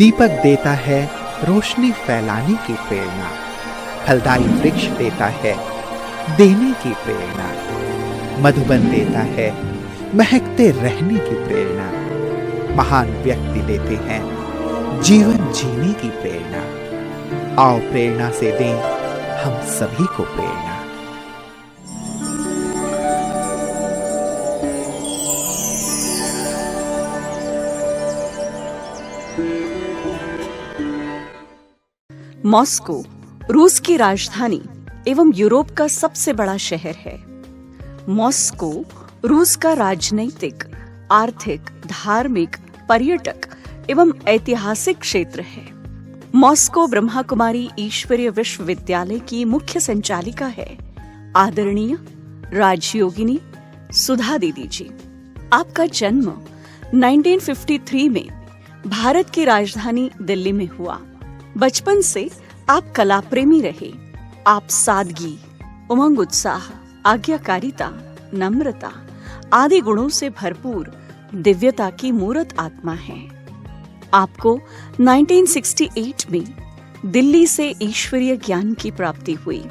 दीपक देता है रोशनी फैलाने की प्रेरणा, फलदायी वृक्ष देता है देने की प्रेरणा, मधुबन देता है महकते रहने की प्रेरणा, महान व्यक्ति देते हैं जीवन जीने की प्रेरणा। आओ प्रेरणा से दें हम सभी को प्रेरणा। मॉस्को रूस की राजधानी एवं यूरोप का सबसे बड़ा शहर है। मॉस्को रूस का राजनैतिक, आर्थिक, धार्मिक, पर्यटक एवं ऐतिहासिक क्षेत्र है। मॉस्को ब्रह्मा कुमारी ईश्वरीय विश्वविद्यालय की मुख्य संचालिका है आदरणीय राजयोगिनी सुधा दीदी जी। आपका जन्म 1953 में भारत की राजधानी दिल्ली में हुआ। बचपन से आप कला प्रेमी रहे। आप सादगी, उमंग, उत्साह, आज्ञाकारिता, नम्रता आदि गुणों से भरपूर दिव्यता की मूर्त आत्मा हैं। आपको 1968 में दिल्ली से ईश्वरीय ज्ञान की प्राप्ति हुई।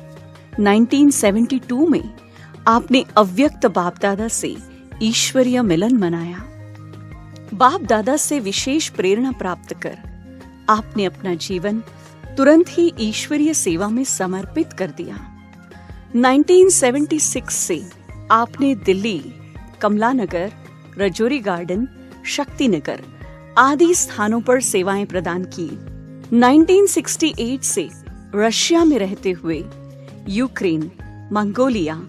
1972 में आपने अव्यक्त बाप दादा से ईश्वरीय मिलन मनाया। बाप दादा से विशेष प्रेरणा प्राप्त कर आपने अपना जीवन तुरंत ही ईश्वरीय सेवा में समर्पित कर दिया। 1976 से आपने दिल्ली, कमलानगर, रजौरी गार्डन, शक्तिनगर आदि स्थानों पर सेवाएं प्रदान की। 1968 से रशिया में रहते हुए यूक्रेन, मंगोलिया,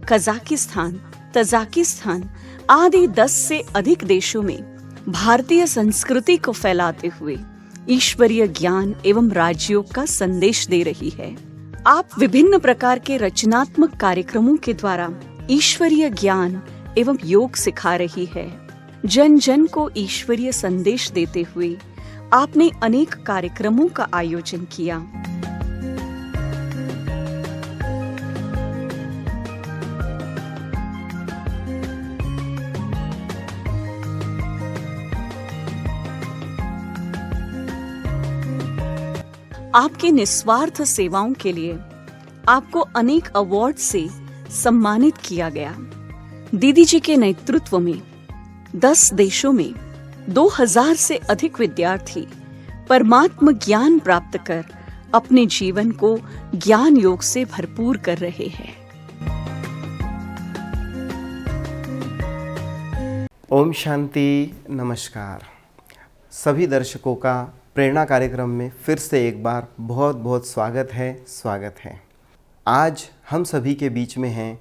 कजाकिस्तान, तजाकिस्तान आदि 10 से अधिक देशों में भारतीय संस्कृति को फैलाते हुए ईश्वरीय ज्ञान एवं राजयोग का संदेश दे रही है। आप विभिन्न प्रकार के रचनात्मक कार्यक्रमों के द्वारा ईश्वरीय ज्ञान एवं योग सिखा रही है। जन जन को ईश्वरीय संदेश देते हुए आपने अनेक कार्यक्रमों का आयोजन किया। आपके निस्वार्थ सेवाओं के लिए आपको अनेक अवार्ड से सम्मानित किया गया। दीदी जी के नेतृत्व में 10 देशों में 2000 से अधिक विद्यार्थी परमात्म ज्ञान प्राप्त कर अपने जीवन को ज्ञान योग से भरपूर कर रहे हैं। ओम शांति, नमस्कार। सभी दर्शकों का प्रेरणा कार्यक्रम में फिर से एक बार बहुत बहुत स्वागत है। आज हम सभी के बीच में हैं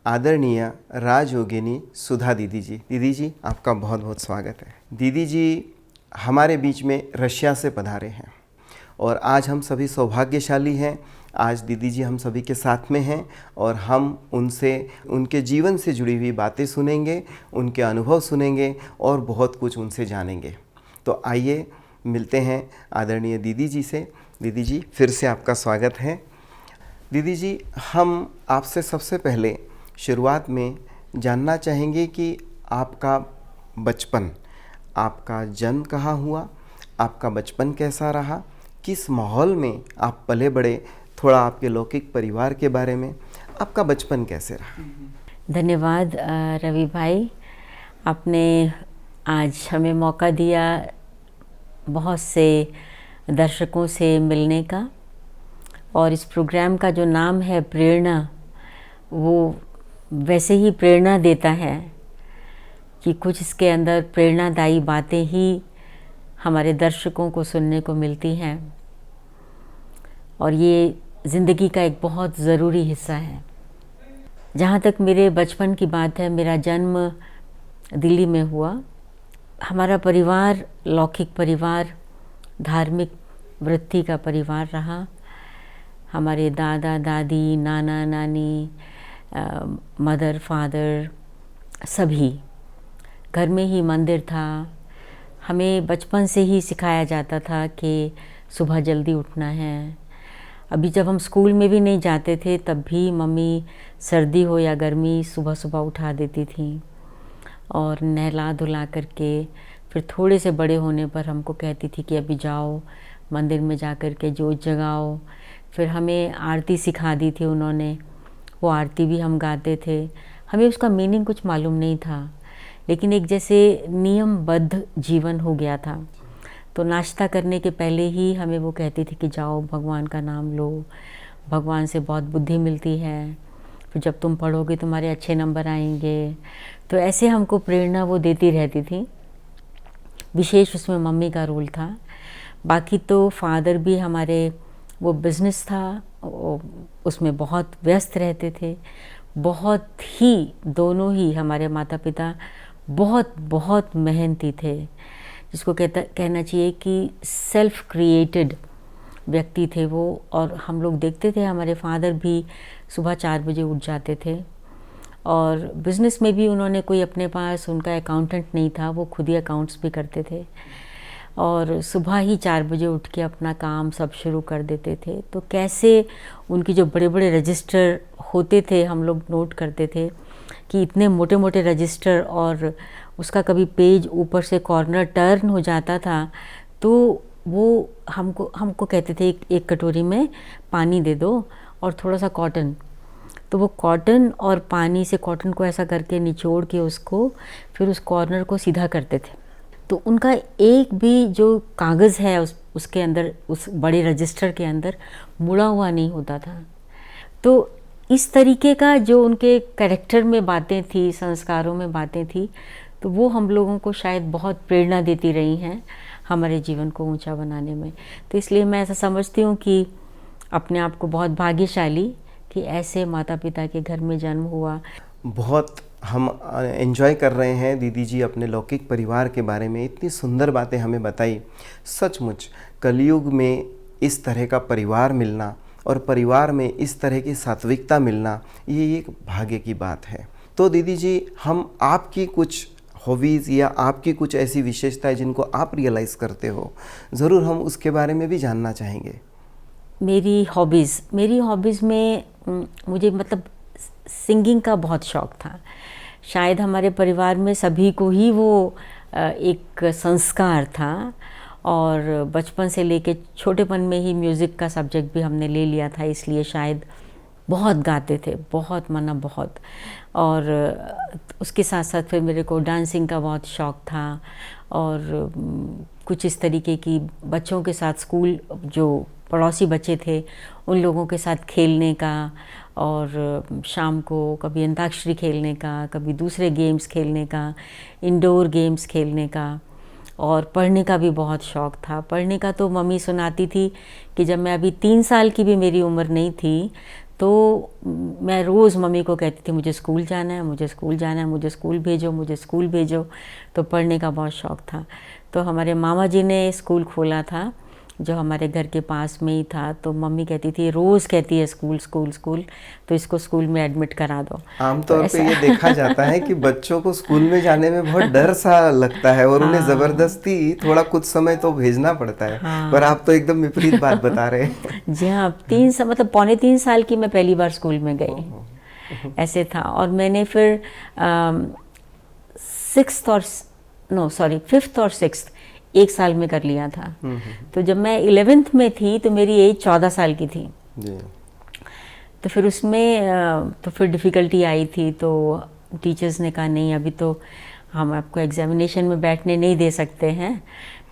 आदरणीय राजयोगिनी सुधा दीदी जी। दीदी जी, आपका बहुत बहुत स्वागत है। दीदी जी हमारे बीच में रशिया से पधारे हैं और आज हम सभी सौभाग्यशाली हैं। आज दीदी जी हम सभी के साथ में हैं और हम उनसे, उनके जीवन से जुड़ी हुई बातें सुनेंगे, उनके अनुभव सुनेंगे और बहुत कुछ उनसे जानेंगे। तो आइए मिलते हैं आदरणीय दीदी जी से। दीदी जी, फिर से आपका स्वागत है। दीदी जी, हम आपसे सबसे पहले शुरुआत में जानना चाहेंगे कि आपका बचपन, आपका जन्म कहाँ हुआ, आपका बचपन कैसा रहा, किस माहौल में आप पले बड़े, थोड़ा आपके लौकिक परिवार के बारे में, आपका बचपन कैसे रहा। धन्यवाद रवि भाई, आपने आज हमें मौका दिया बहुत से दर्शकों से मिलने का। और इस प्रोग्राम का जो नाम है प्रेरणा, वो वैसे ही प्रेरणा देता है कि कुछ इसके अंदर प्रेरणादायी बातें ही हमारे दर्शकों को सुनने को मिलती हैं और ये ज़िंदगी का एक बहुत ज़रूरी हिस्सा है। जहाँ तक मेरे बचपन की बात है, मेरा जन्म दिल्ली में हुआ। हमारा परिवार लौकिक परिवार, धार्मिक वृत्ति का परिवार रहा। हमारे दादा दादी, नाना नानी, मदर फादर सभी, घर में ही मंदिर था। हमें बचपन से ही सिखाया जाता था कि सुबह जल्दी उठना है। अभी जब हम स्कूल में भी नहीं जाते थे तब भी मम्मी सर्दी हो या गर्मी सुबह सुबह उठा देती थी और नहला धुला करके फिर थोड़े से बड़े होने पर हमको कहती थी कि अभी जाओ मंदिर में जा कर के जोत जगाओ। फिर हमें आरती सिखा दी थी उन्होंने, वो आरती भी हम गाते थे। हमें उसका मीनिंग कुछ मालूम नहीं था, लेकिन एक जैसे नियमबद्ध जीवन हो गया था। तो नाश्ता करने के पहले ही हमें वो कहती थी कि जाओ भगवान का नाम लो, भगवान से बहुत बुद्धि मिलती है, फिर जब तुम पढ़ोगे तुम्हारे अच्छे नंबर आएंगे। तो ऐसे हमको प्रेरणा वो देती रहती थी। विशेष उसमें मम्मी का रोल था। बाकी तो फादर भी हमारे, वो बिज़नेस था, उसमें बहुत व्यस्त रहते थे। बहुत ही, दोनों ही हमारे माता पिता बहुत बहुत मेहनती थे, जिसको कहना चाहिए कि सेल्फ क्रिएटेड व्यक्ति थे वो। और हम लोग देखते थे हमारे फादर भी सुबह 4 बजे उठ जाते थे। और बिज़नेस में भी उन्होंने कोई अपने पास, उनका अकाउंटेंट नहीं था, वो खुद ही अकाउंट्स भी करते थे। और सुबह ही 4 बजे उठ के अपना काम सब शुरू कर देते थे। तो कैसे उनकी जो बड़े बड़े रजिस्टर होते थे, हम लोग नोट करते थे कि इतने मोटे मोटे रजिस्टर, और उसका कभी पेज ऊपर से कॉर्नर टर्न हो जाता था तो वो हमको कहते थे एक कटोरी में पानी दे दो और थोड़ा सा कॉटन। तो वो कॉटन और पानी से, कॉटन को ऐसा करके निचोड़ के उसको फिर उस कॉर्नर को सीधा करते थे। तो उनका एक भी जो कागज़ है उसके अंदर, उस बड़े रजिस्टर के अंदर मुड़ा हुआ नहीं होता था। तो इस तरीके का जो उनके कैरेक्टर में बातें थी, संस्कारों में बातें थी, तो वो हम लोगों को शायद बहुत प्रेरणा देती रही हैं हमारे जीवन को ऊंचा बनाने में। तो इसलिए मैं ऐसा समझती हूँ कि अपने आप को बहुत भाग्यशाली कि ऐसे माता पिता के घर में जन्म हुआ। बहुत हम एंजॉय कर रहे हैं दीदी जी अपने लौकिक परिवार के बारे में, इतनी सुंदर बातें हमें बताई। सचमुच कलयुग में इस तरह का परिवार मिलना और परिवार में इस तरह की सात्विकता मिलना, ये एक भाग्य की बात है। तो दीदी जी, हम आपकी कुछ हॉबीज़ या आपकी कुछ ऐसी विशेषताएं जिनको आप रियलाइज़ करते हो, ज़रूर हम उसके बारे में भी जानना चाहेंगे। मेरी हॉबीज़ में मुझे मतलब सिंगिंग का बहुत शौक़ था। शायद हमारे परिवार में सभी को ही वो एक संस्कार था, और बचपन से लेके छोटेपन में ही म्यूज़िक का सब्जेक्ट भी हमने ले लिया था, इसलिए शायद बहुत गाते थे, बहुत माना बहुत। और उसके साथ साथ फिर मेरे को डांसिंग का बहुत शौक़ था, और कुछ इस तरीके की बच्चों के साथ, स्कूल जो पड़ोसी बच्चे थे उन लोगों के साथ खेलने का, और शाम को कभी अंताक्षरी खेलने का, कभी दूसरे गेम्स खेलने का, इंडोर गेम्स खेलने का। और पढ़ने का भी बहुत शौक़ था। पढ़ने का तो मम्मी सुनाती थी कि जब मैं अभी 3 साल की भी मेरी उम्र नहीं थी, तो मैं रोज़ मम्मी को कहती थी मुझे स्कूल जाना है, मुझे स्कूल जाना है, मुझे स्कूल भेजो, मुझे स्कूल भेजो। तो पढ़ने का बहुत शौक़ था। तो हमारे मामा जी ने स्कूल खोला था जो हमारे घर के पास में ही था, तो मम्मी कहती थी, रोज़ कहती है स्कूल स्कूल स्कूल, तो इसको स्कूल में एडमिट करा दो। आमतौर पे ये देखा जाता है कि बच्चों को स्कूल में जाने में बहुत डर सा लगता है, और उन्हें ज़बरदस्ती थोड़ा कुछ समय तो भेजना पड़ता है। पर आप तो एकदम विपरीत बात बता रहे हैं। जी हाँ, 3 साल मतलब 3.25 साल की मैं पहली बार स्कूल में गई, ऐसे था। और मैंने फिर 5th और 6th 1 साल में कर लिया था। तो जब मैं 11th में थी तो मेरी एज 14 साल की थी जी। तो फिर उसमें तो फिर डिफ़िकल्टी आई थी। तो टीचर्स ने कहा नहीं, अभी तो हम आपको एग्जामिनेशन में बैठने नहीं दे सकते हैं,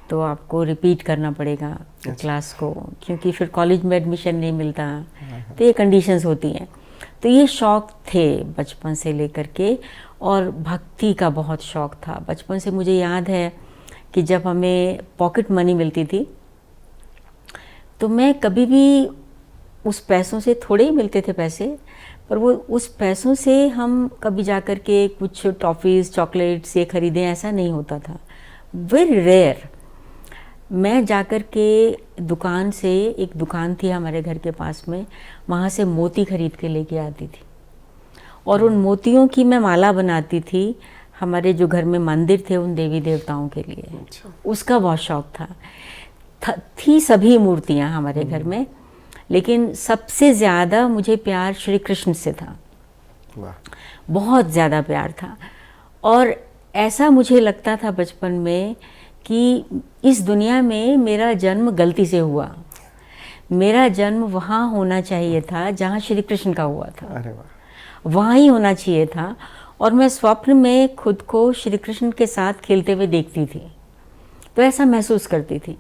तो आपको रिपीट करना पड़ेगा क्लास को, क्योंकि फिर कॉलेज में एडमिशन नहीं मिलता। तो ये कंडीशंस होती हैं। तो ये शौक़ थे बचपन से लेकर के, और भक्ति का बहुत शौक़ था बचपन से। मुझे याद है कि जब हमें पॉकेट मनी मिलती थी तो मैं कभी भी उस पैसों से, थोड़े ही मिलते थे पैसे, पर वो उस पैसों से हम कभी जा कर के कुछ टॉफ़ीज़, चॉकलेट्स ये ख़रीदें, ऐसा नहीं होता था। Very rare. मैं जा कर के दुकान से, एक दुकान थी हमारे घर के पास में, वहाँ से मोती ख़रीद के लेके आती थी, और उन मोतियों की मैं माला बनाती थी हमारे जो घर में मंदिर थे उन देवी देवताओं के लिए। उसका बहुत शौक़ था। थी सभी मूर्तियाँ हमारे घर में, लेकिन सबसे ज़्यादा मुझे प्यार श्री कृष्ण से था। बहुत ज़्यादा प्यार था। और ऐसा मुझे लगता था बचपन में कि इस दुनिया में मेरा जन्म गलती से हुआ। मेरा जन्म वहाँ होना चाहिए था जहाँ श्री कृष्ण का हुआ था। अरे वाह। वहाँ ही होना चाहिए था। और मैं स्वप्न में खुद को श्री कृष्ण के साथ खेलते हुए देखती थी, तो ऐसा महसूस करती थी।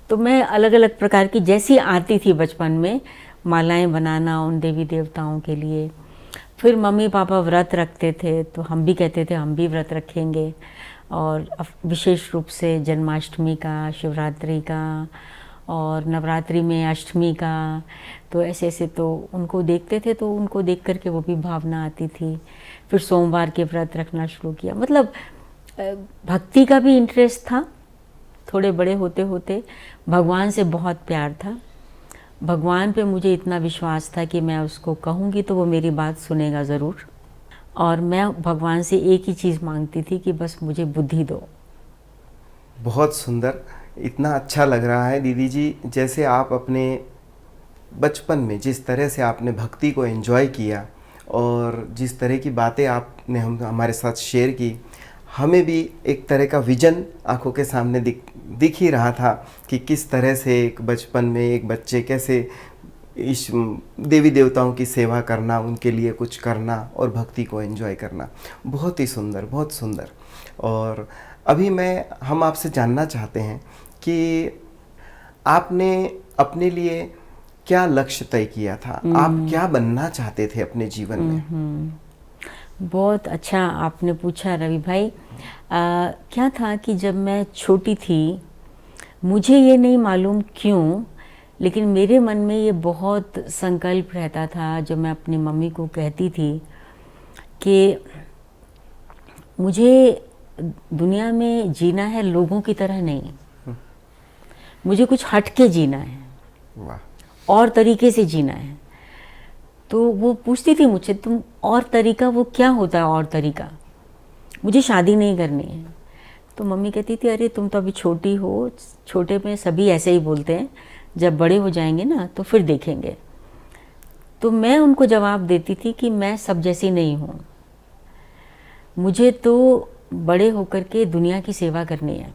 तो मैं अलग अलग प्रकार की जैसी आती थी बचपन में, मालाएं बनाना उन देवी देवताओं के लिए। फिर मम्मी पापा व्रत रखते थे तो हम भी कहते थे हम भी व्रत रखेंगे। और विशेष रूप से जन्माष्टमी का, शिवरात्रि का और नवरात्रि में अष्टमी का, तो ऐसे ऐसे तो उनको देखते थे, तो उनको देख करके वो भी भावना आती थी। फिर सोमवार के व्रत रखना शुरू किया। मतलब भक्ति का भी इंटरेस्ट था। थोड़े बड़े होते होते भगवान से बहुत प्यार था। भगवान पे मुझे इतना विश्वास था कि मैं उसको कहूँगी तो वो मेरी बात सुनेगा ज़रूर। और मैं भगवान से एक ही चीज़ मांगती थी कि बस मुझे बुद्धि दो। बहुत सुंदर। इतना अच्छा लग रहा है दीदी जी, जैसे आप अपने बचपन में जिस तरह से आपने भक्ति को एंजॉय किया और जिस तरह की बातें आपने हमारे साथ शेयर की, हमें भी एक तरह का विजन आंखों के सामने दिख ही रहा था कि किस तरह से एक बचपन में एक बच्चे कैसे इस देवी देवताओं की सेवा करना, उनके लिए कुछ करना और भक्ति को एंजॉय करना। बहुत ही सुंदर, बहुत सुंदर। और अभी हम आपसे जानना चाहते हैं कि आपने अपने लिए क्या लक्ष्य तय किया था? आप क्या बनना चाहते थे अपने जीवन में? बहुत अच्छा आपने पूछा रवि भाई। क्या था कि जब मैं छोटी थी, मुझे ये नहीं मालूम क्यों, लेकिन मेरे मन में ये बहुत संकल्प रहता था, जो मैं अपनी मम्मी को कहती थी कि मुझे दुनिया में जीना है लोगों की तरह नहीं, मुझे कुछ हट के जीना है। वाह। और तरीके से जीना है। तो वो पूछती थी मुझसे, तुम और तरीका वो क्या होता है? और तरीका, मुझे शादी नहीं करनी है। तो मम्मी कहती थी अरे तुम तो अभी छोटी हो, छोटे में सभी ऐसे ही बोलते हैं, जब बड़े हो जाएंगे ना तो फिर देखेंगे। तो मैं उनको जवाब देती थी कि मैं सब जैसी नहीं हूँ, मुझे तो बड़े होकर के दुनिया की सेवा करनी है,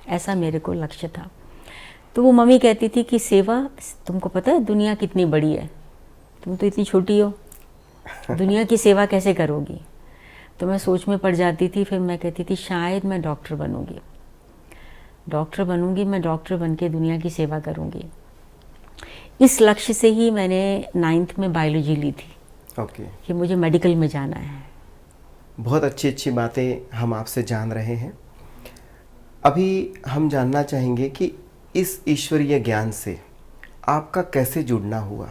ऐसा मेरे को लक्ष्य था। तो वो मम्मी कहती थी कि सेवा, तुमको पता है दुनिया कितनी बड़ी है, तुम तो इतनी छोटी हो, दुनिया की सेवा कैसे करोगी? तो मैं सोच में पड़ जाती थी। फिर मैं कहती थी शायद मैं डॉक्टर बनूंगी, मैं डॉक्टर बन के दुनिया की सेवा करूंगी। इस लक्ष्य से ही मैंने 9th में बायोलॉजी ली थी। ओके। कि मुझे मेडिकल में जाना है। बहुत अच्छी अच्छी बातें हम आपसे जान रहे हैं। अभी हम जानना चाहेंगे कि इस ईश्वरीय ज्ञान से आपका कैसे जुड़ना हुआ?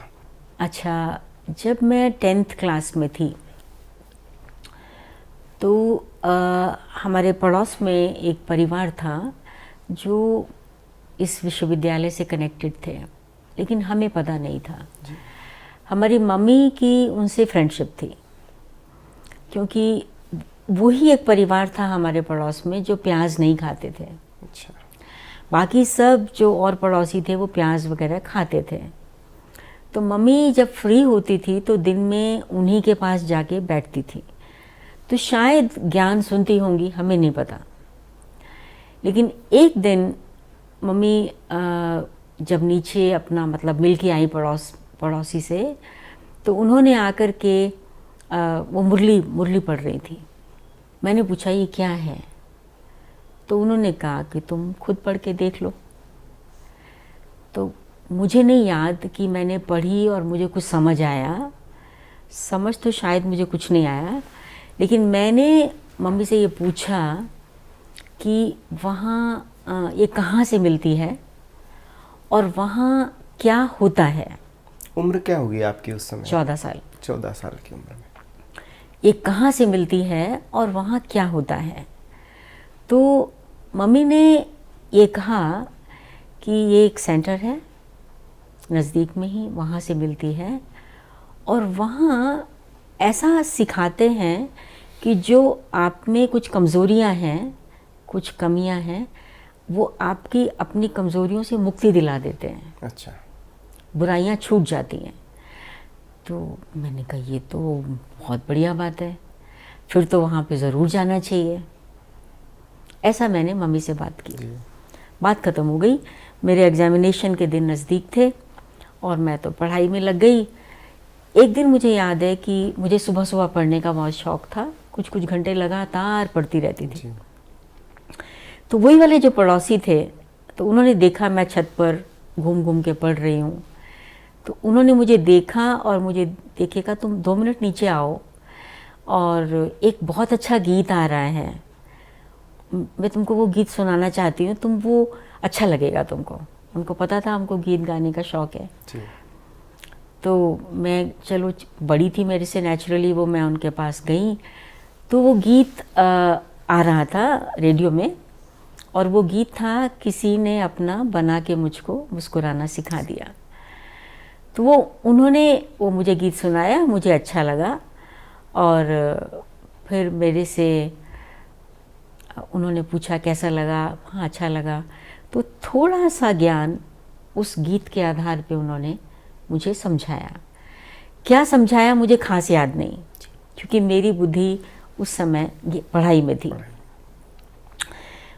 अच्छा, जब मैं 10th क्लास में थी तो हमारे पड़ोस में एक परिवार था जो इस विश्वविद्यालय से कनेक्टेड थे, लेकिन हमें पता नहीं था। हमारी मम्मी की उनसे फ्रेंडशिप थी, क्योंकि वही एक परिवार था हमारे पड़ोस में जो प्याज नहीं खाते थे। अच्छा। बाकी सब जो और पड़ोसी थे वो प्याज वगैरह खाते थे। तो मम्मी जब फ्री होती थी तो दिन में उन्हीं के पास जाके बैठती थी, तो शायद ज्ञान सुनती होंगी, हमें नहीं पता। लेकिन एक दिन मम्मी जब नीचे अपना मतलब मिल के आई पड़ोसी से, तो उन्होंने आकर के वो मुरली पढ़ रही थी। मैंने पूछा ये क्या है? तो उन्होंने कहा कि तुम खुद पढ़ के देख लो। तो मुझे नहीं याद कि मैंने पढ़ी और मुझे कुछ समझ आया। समझ तो शायद मुझे कुछ नहीं आया, लेकिन मैंने मम्मी से ये पूछा कि वहाँ ये कहाँ से मिलती है और वहाँ क्या होता है। उम्र क्या होगी आपकी उस समय? 14 साल। 14 साल की उम्र में ये कहाँ से मिलती है और वहाँ क्या होता है? तो मम्मी ने ये कहा कि ये एक सेंटर है नज़दीक में ही, वहाँ से मिलती है। और वहाँ ऐसा सिखाते हैं कि जो आप में कुछ कमज़ोरियाँ हैं, कुछ कमियाँ हैं, वो आपकी अपनी कमज़ोरियों से मुक्ति दिला देते हैं। अच्छा। बुराइयाँ छूट जाती हैं। तो मैंने कहा ये तो बहुत बढ़िया बात है, फिर तो वहाँ पे ज़रूर जाना चाहिए। ऐसा मैंने मम्मी से बात की। बात ख़त्म हो गई। मेरे एग्जामिनेशन के दिन नज़दीक थे और मैं तो पढ़ाई में लग गई। एक दिन मुझे याद है कि मुझे सुबह सुबह पढ़ने का बहुत शौक़ था, कुछ कुछ घंटे लगातार पढ़ती रहती थी। तो वही वाले जो पड़ोसी थे, तो उन्होंने देखा मैं छत पर घूम घूम के पढ़ रही हूँ, तो उन्होंने मुझे देखा और मुझे देखेगा, तुम 2 मिनट नीचे आओ और एक बहुत अच्छा गीत आ रहा है, मैं तुमको वो गीत सुनाना चाहती हूँ, तुम वो अच्छा लगेगा तुमको। उनको पता था हमको गीत गाने का शौक़ है। तो मैं, चलो बड़ी थी मेरे से नेचुरली, वो मैं उनके पास गई। तो वो गीत आ रहा था रेडियो में, और वो गीत था, किसी ने अपना बना के मुझको मुस्कुराना सिखा दिया। तो उन्होंने मुझे गीत सुनाया, मुझे अच्छा लगा, और फिर मेरे से उन्होंने पूछा कैसा लगा। हाँ, अच्छा लगा। तो थोड़ा सा ज्ञान उस गीत के आधार पे उन्होंने मुझे समझाया। क्या समझाया मुझे खास याद नहीं, क्योंकि मेरी बुद्धि उस समय पढ़ाई में थी।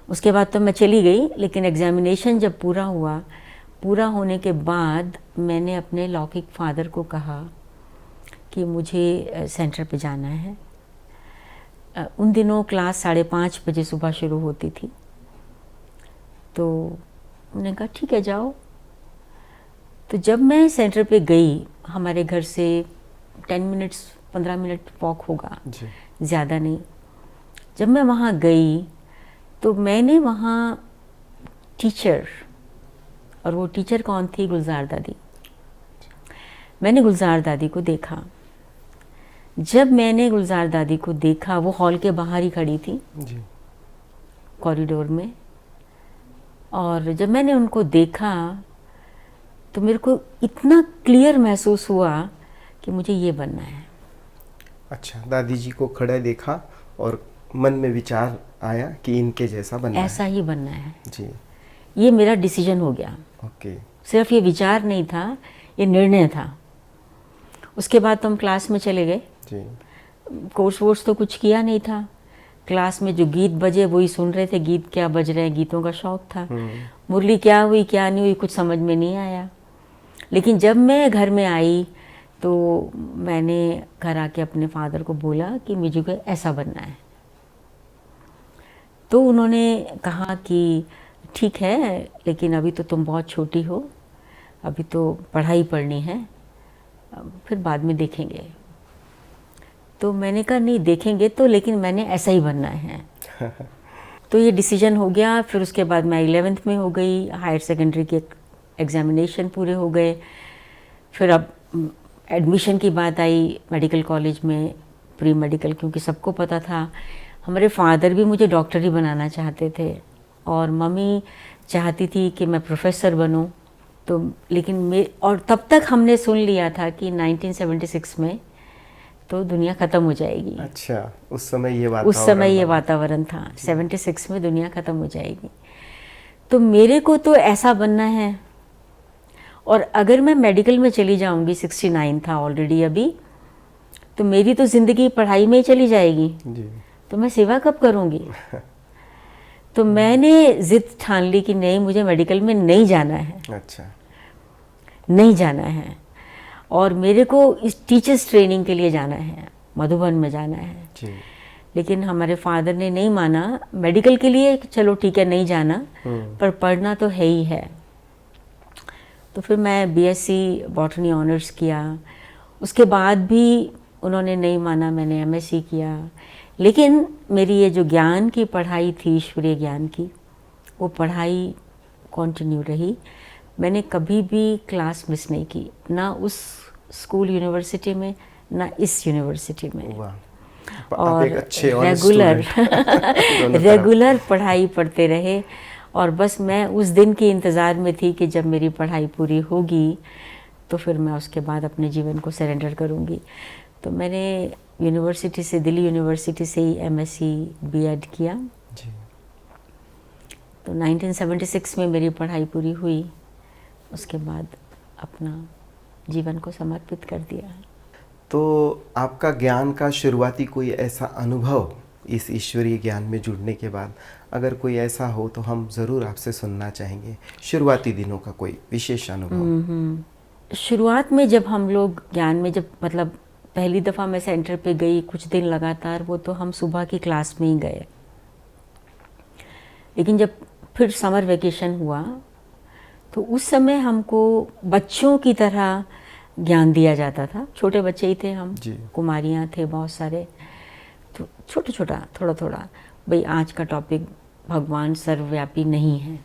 उसके बाद तो मैं चली गई, लेकिन एग्जामिनेशन जब पूरा हुआ, पूरा होने के बाद मैंने अपने लौकिक फादर को कहा कि मुझे सेंटर पे जाना है। उन दिनों क्लास 5:30 बजे सुबह शुरू होती थी। तो उन्होंने कहा ठीक है जाओ। तो जब मैं सेंटर पे गई, हमारे घर से 15 मिनट वॉक होगा, ज़्यादा नहीं। जब मैं वहाँ गई तो मैंने वहाँ टीचर, और वो टीचर कौन थी? गुलजार दादी। मैंने गुलजार दादी को देखा। जब मैंने गुलजार दादी को देखा, वो हॉल के बाहर ही खड़ी थी कॉरिडोर में, और जब मैंने उनको देखा तो मेरे को इतना क्लियर महसूस हुआ कि मुझे ये बनना है। अच्छा, दादी जी को खड़े देखा और मन में विचार आया कि इनके जैसा बनना है, ऐसा ही बनना है जी। ये मेरा डिसीजन हो गया। ओके। सिर्फ ये विचार नहीं था, ये निर्णय था। उसके बाद तो हम क्लास में चले गए जी। कोर्स वोर्स तो कुछ किया नहीं था। क्लास में जो गीत बजे वही सुन रहे थे, गीत क्या बज रहे हैं, गीतों का शौक़ था। मुरली क्या हुई क्या नहीं हुई कुछ समझ में नहीं आया। लेकिन जब मैं घर में आई तो मैंने घर आके अपने फादर को बोला कि मुझे ऐसा बनना है। तो उन्होंने कहा कि ठीक है, लेकिन अभी तो तुम बहुत छोटी हो, अभी तो पढ़ाई पढ़नी है, फिर बाद में देखेंगे। तो मैंने कहा नहीं देखेंगे तो, लेकिन मैंने ऐसा ही बनना है। तो ये डिसीजन हो गया। फिर उसके बाद मैं 11th में हो गई, हायर सेकेंडरी के एग्जामिनेशन पूरे हो गए। फिर अब एडमिशन की बात आई मेडिकल कॉलेज में, प्री मेडिकल, क्योंकि सबको पता था। हमारे फादर भी मुझे डॉक्टर ही बनाना चाहते थे और मम्मी चाहती थी कि मैं प्रोफेसर बनूं। तो लेकिन और तब तक हमने सुन लिया था कि 1976 में तो दुनिया ख़त्म हो जाएगी। अच्छा, उस समय ये वातावरण था। 76 में दुनिया ख़त्म हो जाएगी। तो मेरे को तो ऐसा बनना है, और अगर मैं मेडिकल में चली जाऊंगी, 69 था ऑलरेडी अभी, तो मेरी तो ज़िंदगी पढ़ाई में ही चली जाएगी जी। तो मैं सेवा कब करूंगी? तो मैंने ज़िद ठान ली कि नहीं, मुझे मेडिकल में नहीं जाना है। अच्छा, नहीं जाना है, और मेरे को इस टीचर्स ट्रेनिंग के लिए जाना है, मधुबन में जाना है जी। लेकिन हमारे फादर ने नहीं माना। मेडिकल के लिए चलो ठीक है नहीं जाना, पर पढ़ना तो है ही है। तो फिर मैं बीएससी बॉटनी ऑनर्स किया। उसके बाद भी उन्होंने नहीं माना, मैंने एमएससी किया। लेकिन मेरी ये जो ज्ञान की पढ़ाई थी, ईश्वरीय ज्ञान की, वो पढ़ाई कंटिन्यू रही। मैंने कभी भी क्लास मिस नहीं की, ना उस स्कूल यूनिवर्सिटी में ना इस यूनिवर्सिटी में। और रेगुलर पढ़ाई पढ़ते रहे। और बस मैं उस दिन के इंतज़ार में थी कि जब मेरी पढ़ाई पूरी होगी तो फिर मैं उसके बाद अपने जीवन को सरेंडर करूँगी। तो मैंने यूनिवर्सिटी से, दिल्ली यूनिवर्सिटी से ही एमएससी बीएड किया जी। तो 1976 में मेरी पढ़ाई पूरी हुई। उसके बाद अपना जीवन को समर्पित कर दिया। तो आपका ज्ञान का शुरुआती कोई ऐसा अनुभव इस ईश्वरीय ज्ञान में जुड़ने के बाद? अगर कोई ऐसा हो तो हम ज़रूर आपसे सुनना चाहेंगे, शुरुआती दिनों का कोई विशेष अनुभव। शुरुआत में जब हम लोग ज्ञान में, जब मतलब पहली दफ़ा मैं सेंटर पे गई कुछ दिन लगातार, वो तो हम सुबह की क्लास में ही गए। लेकिन जब फिर समर वेकेशन हुआ तो उस समय हमको बच्चों की तरह ज्ञान दिया जाता था। छोटे बच्चे ही थे हम, कुमारियाँ थे बहुत सारे, तो छोटा छोटा थोड़ा थोड़ा, भाई आज का टॉपिक भगवान सर्वव्यापी नहीं है,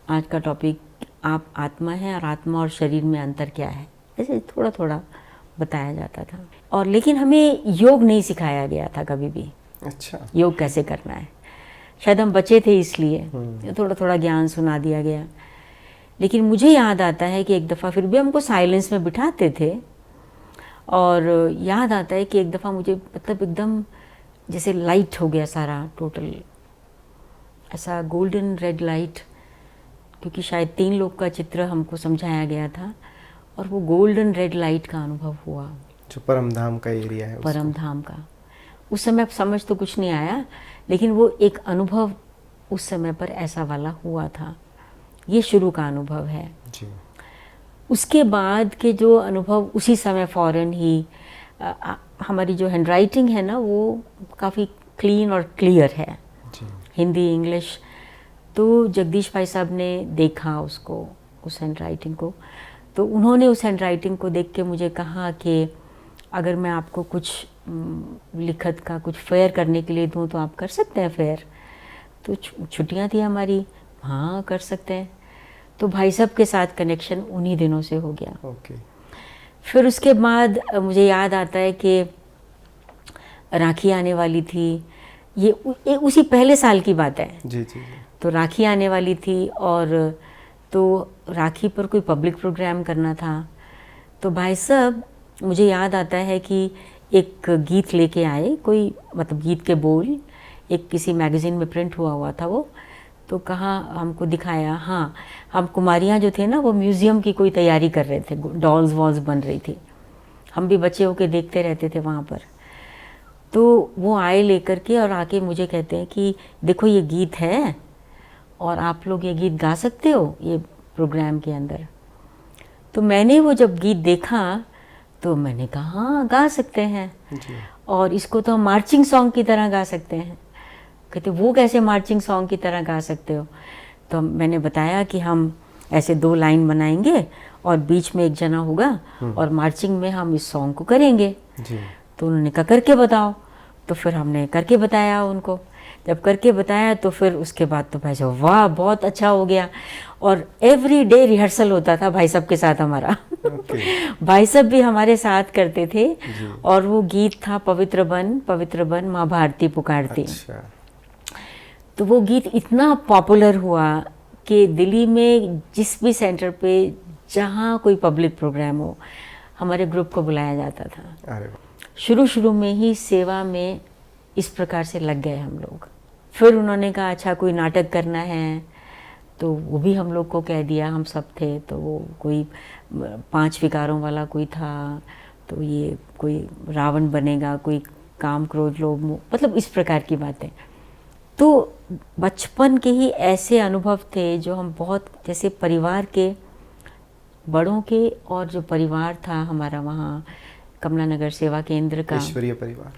आज का टॉपिक आप आत्मा है और आत्मा और शरीर में अंतर क्या है, ऐसे थोड़ा थोड़ा बताया जाता था। और लेकिन हमें योग नहीं सिखाया गया था कभी भी। अच्छा, योग कैसे करना है, शायद हम बच्चे थे इसलिए थोड़ा थोड़ा ज्ञान सुना दिया गया। लेकिन मुझे याद आता है कि एक दफ़ा फिर भी हमको साइलेंस में बिठाते थे, और याद आता है कि एक दफ़ा मुझे मतलब एकदम जैसे लाइट हो गया सारा, टोटल ऐसा गोल्डन रेड लाइट, क्योंकि शायद 3 लोग का चित्र हमको समझाया गया था, और वो गोल्डन रेड लाइट का अनुभव हुआ, जो परम धाम का एरिया है, परम धाम का। उस समय समझ तो कुछ नहीं आया, लेकिन वो एक अनुभव उस समय पर ऐसा वाला हुआ था। ये शुरू का अनुभव है जी। उसके बाद के जो अनुभव उसी समय फ़ौरन ही हमारी जो हैंडराइटिंग है ना, वो काफ़ी क्लीन और क्लियर है जी। हिंदी इंग्लिश। तो जगदीश भाई साहब ने देखा उसको, उस हैंडराइटिंग को, तो उन्होंने उस हैंडराइटिंग को देख के मुझे कहा कि अगर मैं आपको कुछ लिखत का कुछ फेयर करने के लिए दूं तो आप कर सकते हैं फेयर। तो छुट्टियां थी हमारी, हाँ कर सकते हैं। तो भाई साहब के साथ कनेक्शन उन्हीं दिनों से हो गया। ओके। फिर उसके बाद मुझे याद आता है कि राखी आने वाली थी, ये उसी पहले साल की बात है। जी जी जी। तो राखी आने वाली थी, और तो राखी पर कोई पब्लिक प्रोग्राम करना था। तो भाई साहब, मुझे याद आता है कि एक गीत लेके आए, कोई मतलब गीत के बोल, एक किसी मैगज़ीन में प्रिंट हुआ था वो। तो कहा, हमको दिखाया, हाँ हम कुमारियाँ जो थे ना, वो म्यूज़ियम की कोई तैयारी कर रहे थे, डॉल्स वॉल्स बन रही थी, हम भी बच्चे होके देखते रहते थे वहाँ पर। तो वो आए लेकर के, और आके मुझे कहते हैं कि देखो ये गीत है और आप लोग ये गीत गा सकते हो ये प्रोग्राम के अंदर। तो मैंने वो जब गीत देखा तो मैंने कहा हाँ गा सकते हैं जी। और इसको तो हम मार्चिंग सॉन्ग की तरह गा सकते हैं। कहते वो कैसे मार्चिंग सॉन्ग की तरह गा सकते हो? तो मैंने बताया कि हम ऐसे 2 लाइन बनाएंगे और बीच में एक जना होगा और मार्चिंग में हम इस सॉन्ग को करेंगे जी। तो उन्होंने कहा करके बताओ। तो फिर हमने करके बताया उनको। जब करके बताया तो फिर उसके बाद तो भाई साहब वाह बहुत अच्छा हो गया। और एवरी डे रिहर्सल होता था भाई साहब के साथ हमारा। भाई साहब भी हमारे साथ करते थे। और वो गीत था पवित्र बन माँ भारती पुकारती। अच्छा। तो वो गीत इतना पॉपुलर हुआ कि दिल्ली में जिस भी सेंटर पे जहाँ कोई पब्लिक प्रोग्राम हो हमारे ग्रुप को बुलाया जाता था। अरे शुरू में ही सेवा में इस प्रकार से लग गए हम लोग। फिर उन्होंने कहा अच्छा कोई नाटक करना है तो वो भी हम लोग को कह दिया। हम सब थे तो वो कोई 5 विकारों वाला कोई था, तो ये कोई रावण बनेगा, कोई काम क्रोध लोभ मोह, मतलब इस प्रकार की बातें। तो बचपन के ही ऐसे अनुभव थे जो हम बहुत, जैसे परिवार के बड़ों के और जो परिवार था हमारा वहाँ कमला नगर सेवा केंद्र का, ईश्वरीय परिवार,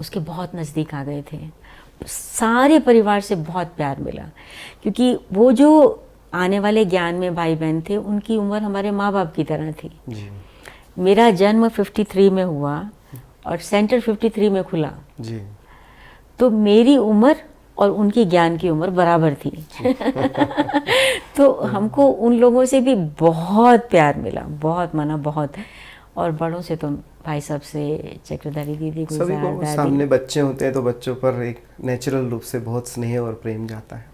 उसके बहुत नज़दीक आ गए थे। सारे परिवार से बहुत प्यार मिला क्योंकि वो जो आने वाले ज्ञान में भाई बहन थे उनकी उम्र हमारे माँ बाप की तरह थी। जी। मेरा जन्म 53 में हुआ और सेंटर 53 में खुला। जी। तो मेरी उम्र और उनकी ज्ञान की उम्र बराबर थी। तो हमको उन लोगों से भी बहुत प्यार मिला, बहुत माना बहुत। और बड़ों से तो भाई साहब से, चक्रधारी दीदी, सभी को सामने बच्चे होते हैं तो बच्चों पर एक नेचुरल रूप से बहुत स्नेह और प्रेम जाता है।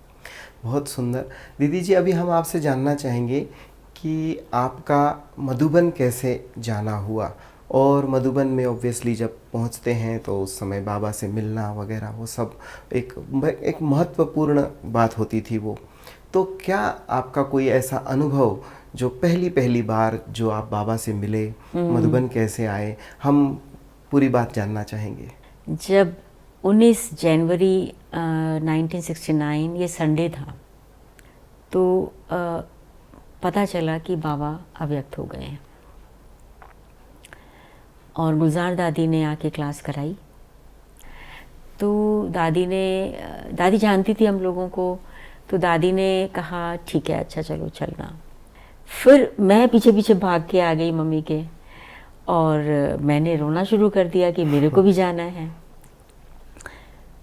बहुत सुंदर। दीदी जी, अभी हम आपसे जानना चाहेंगे कि आपका मधुबन कैसे जाना हुआ, और मधुबन में ऑब्वियसली जब पहुंचते हैं तो उस समय बाबा से मिलना वगैरह वो सब एक महत्वपूर्ण बात होती थी वो। तो क्या आपका कोई ऐसा अनुभव जो पहली बार जो आप बाबा से मिले, मधुबन कैसे आए, हम पूरी बात जानना चाहेंगे। जब 19 जनवरी 1969 ये संडे था। तो पता चला कि बाबा अव्यक्त हो गए हैं और गुलजार दादी ने आके क्लास कराई। तो दादी जानती थी हम लोगों को, तो दादी ने कहा ठीक है, अच्छा चलो चलना। फिर मैं पीछे पीछे भाग के आ गई मम्मी के और मैंने रोना शुरू कर दिया कि मेरे को भी जाना है।